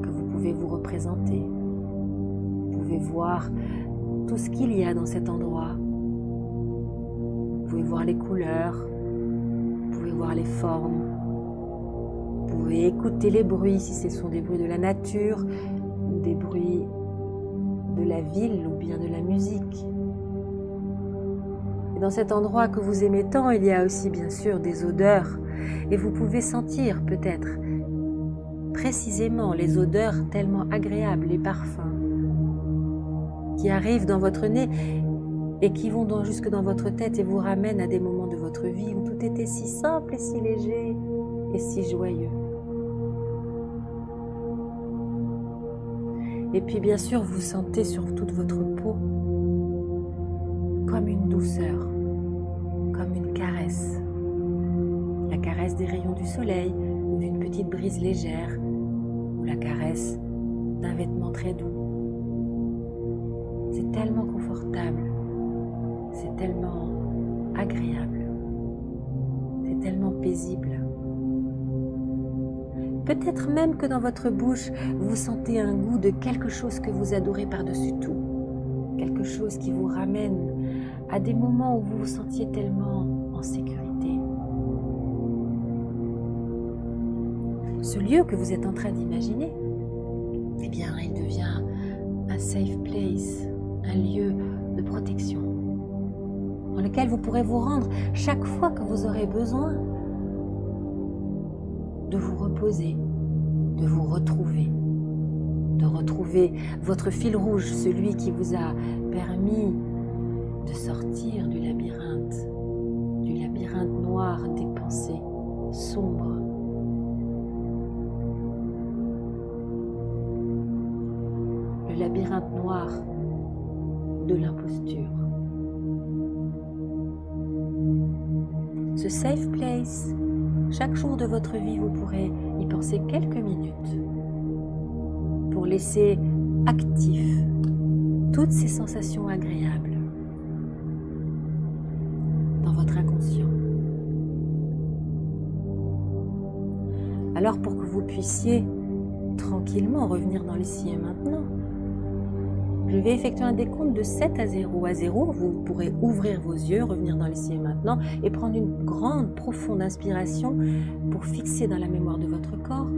que vous pouvez vous représenter. Vous pouvez voir tout ce qu'il y a dans cet endroit. Vous pouvez voir les couleurs, vous pouvez voir les formes. Vous pouvez écouter les bruits si ce sont des bruits de la nature, ou des bruits de la ville ou bien de la musique. Et dans cet endroit que vous aimez tant, il y a aussi bien sûr des odeurs. Et vous pouvez sentir peut-être précisément les odeurs tellement agréables, les parfums qui arrivent dans votre nez et qui vont jusque dans votre tête et vous ramènent à des moments de votre vie où tout était si simple et si léger et si joyeux. Et puis bien sûr, vous sentez sur toute votre peau comme une douceur, comme une caresse. La caresse des rayons du soleil ou d'une petite brise légère ou la caresse d'un vêtement très doux. C'est tellement confortable, c'est tellement agréable, c'est tellement paisible. Peut-être même que dans votre bouche, vous sentez un goût de quelque chose que vous adorez par-dessus tout. Quelque chose qui vous ramène à des moments où vous vous sentiez tellement en sécurité. Ce lieu que vous êtes en train d'imaginer, eh bien, il devient un safe place, un lieu de protection, dans lequel vous pourrez vous rendre chaque fois que vous aurez besoin de vous reposer, de vous retrouver, de retrouver votre fil rouge, celui qui vous a permis de sortir du labyrinthe noir des pensées sombres. Le labyrinthe noir de l'imposture. Ce safe place, chaque jour de votre vie, vous pourrez y penser quelques minutes pour laisser actifs toutes ces sensations agréables dans votre inconscient. Alors pour que vous puissiez tranquillement revenir dans l'ici et maintenant, je vais effectuer un décompte de 7 à 0. À 0, vous pourrez ouvrir vos yeux, revenir dans l'ici et maintenant et prendre une grande, profonde inspiration pour fixer dans la mémoire de votre corps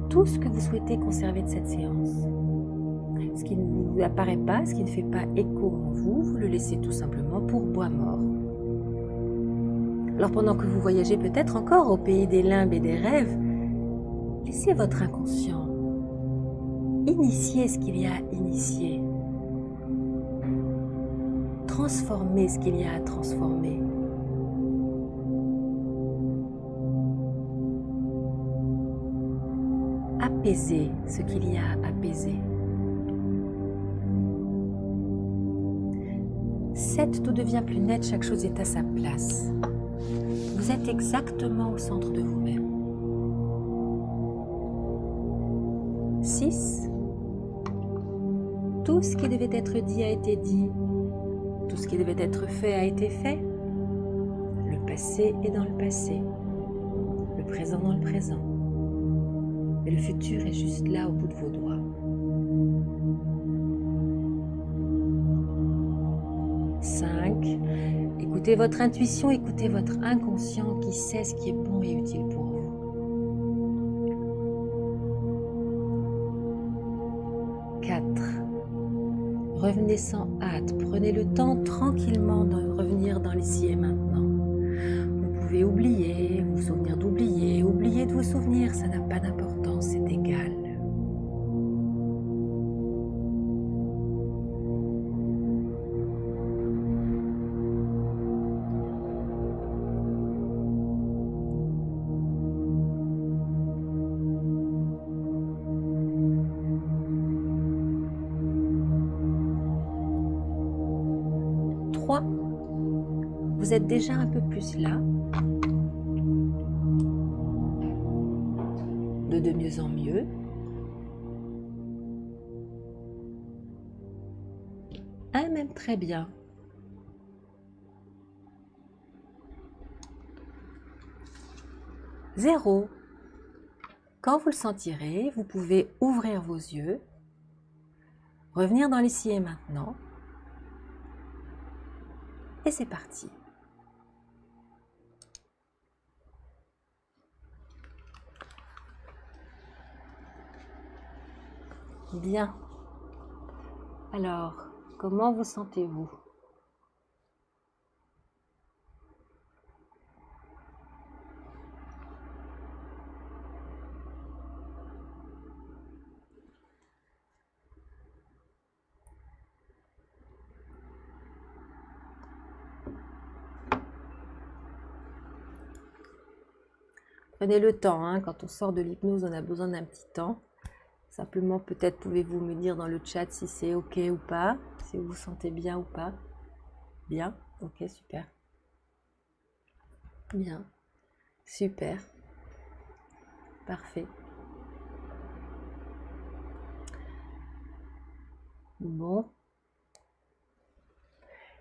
tout ce que vous souhaitez conserver de cette séance. Ce qui ne vous apparaît pas, ce qui ne fait pas écho en vous, vous le laissez tout simplement pour bois mort. Alors pendant que vous voyagez peut-être encore au pays des limbes et des rêves, laissez votre inconscient initier ce qu'il y a à initier. Transformer ce qu'il y a à transformer. Apaiser ce qu'il y a à apaiser. 7, tout devient plus net, chaque chose est à sa place. Vous êtes exactement au centre de vous-même. 6, tout ce qui devait être dit a été dit. Tout ce qui devait être fait a été fait. Le passé est dans le passé. Le présent dans le présent. Et le futur est juste là au bout de vos doigts. 5. Écoutez votre intuition, écoutez votre inconscient qui sait ce qui est bon et utile pour vous. 4. Revenez sans hâte, prenez le temps tranquillement de revenir dans l'ici et maintenant. Vous pouvez oublier, vous souvenir d'oublier, oublier de vous souvenir, ça n'a pas d'importance, c'est égal. 3, vous êtes déjà un peu plus là, de mieux en mieux. 1 même très bien. 0. Quand vous le sentirez, vous pouvez ouvrir vos yeux, revenir dans l'ici et maintenant. Et c'est parti. Bien. Alors, comment vous sentez-vous? Prenez le temps, hein, quand on sort de l'hypnose, on a besoin d'un petit temps. Simplement, peut-être pouvez-vous me dire dans le chat si c'est OK ou pas, si vous vous sentez bien ou pas. Bien, OK, super. Bien, super, parfait. Bon.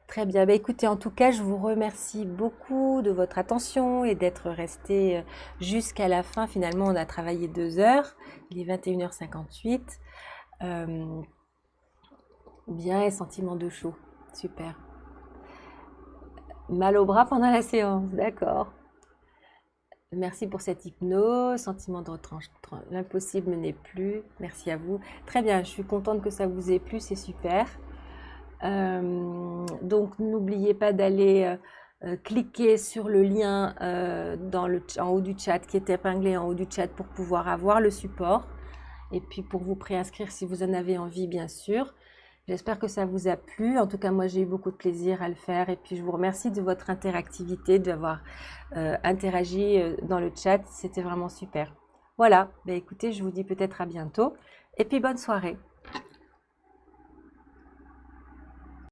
Très bien. Bah, écoutez, en tout cas, je vous remercie beaucoup de votre attention et d'être resté jusqu'à la fin. Finalement, on a travaillé 2 heures. Il est 21h58. Bien, et sentiment de chaud. Super. Mal au bras pendant la séance. D'accord. Merci pour cette hypnose. Sentiment de retranchement. L'impossible n'est plus. Merci à vous. Très bien. Je suis contente que ça vous ait plu. C'est super. Donc n'oubliez pas d'aller cliquer sur le lien en haut du chat qui est épinglé en haut du chat pour pouvoir avoir le support et puis pour vous préinscrire si vous en avez envie, bien sûr. J'espère que ça vous a plu. En tout cas, moi j'ai eu beaucoup de plaisir à le faire et puis je vous remercie de votre interactivité, d'avoir interagi dans le chat. C'était vraiment super. Voilà, bah, écoutez, je vous dis peut-être à bientôt et puis bonne soirée.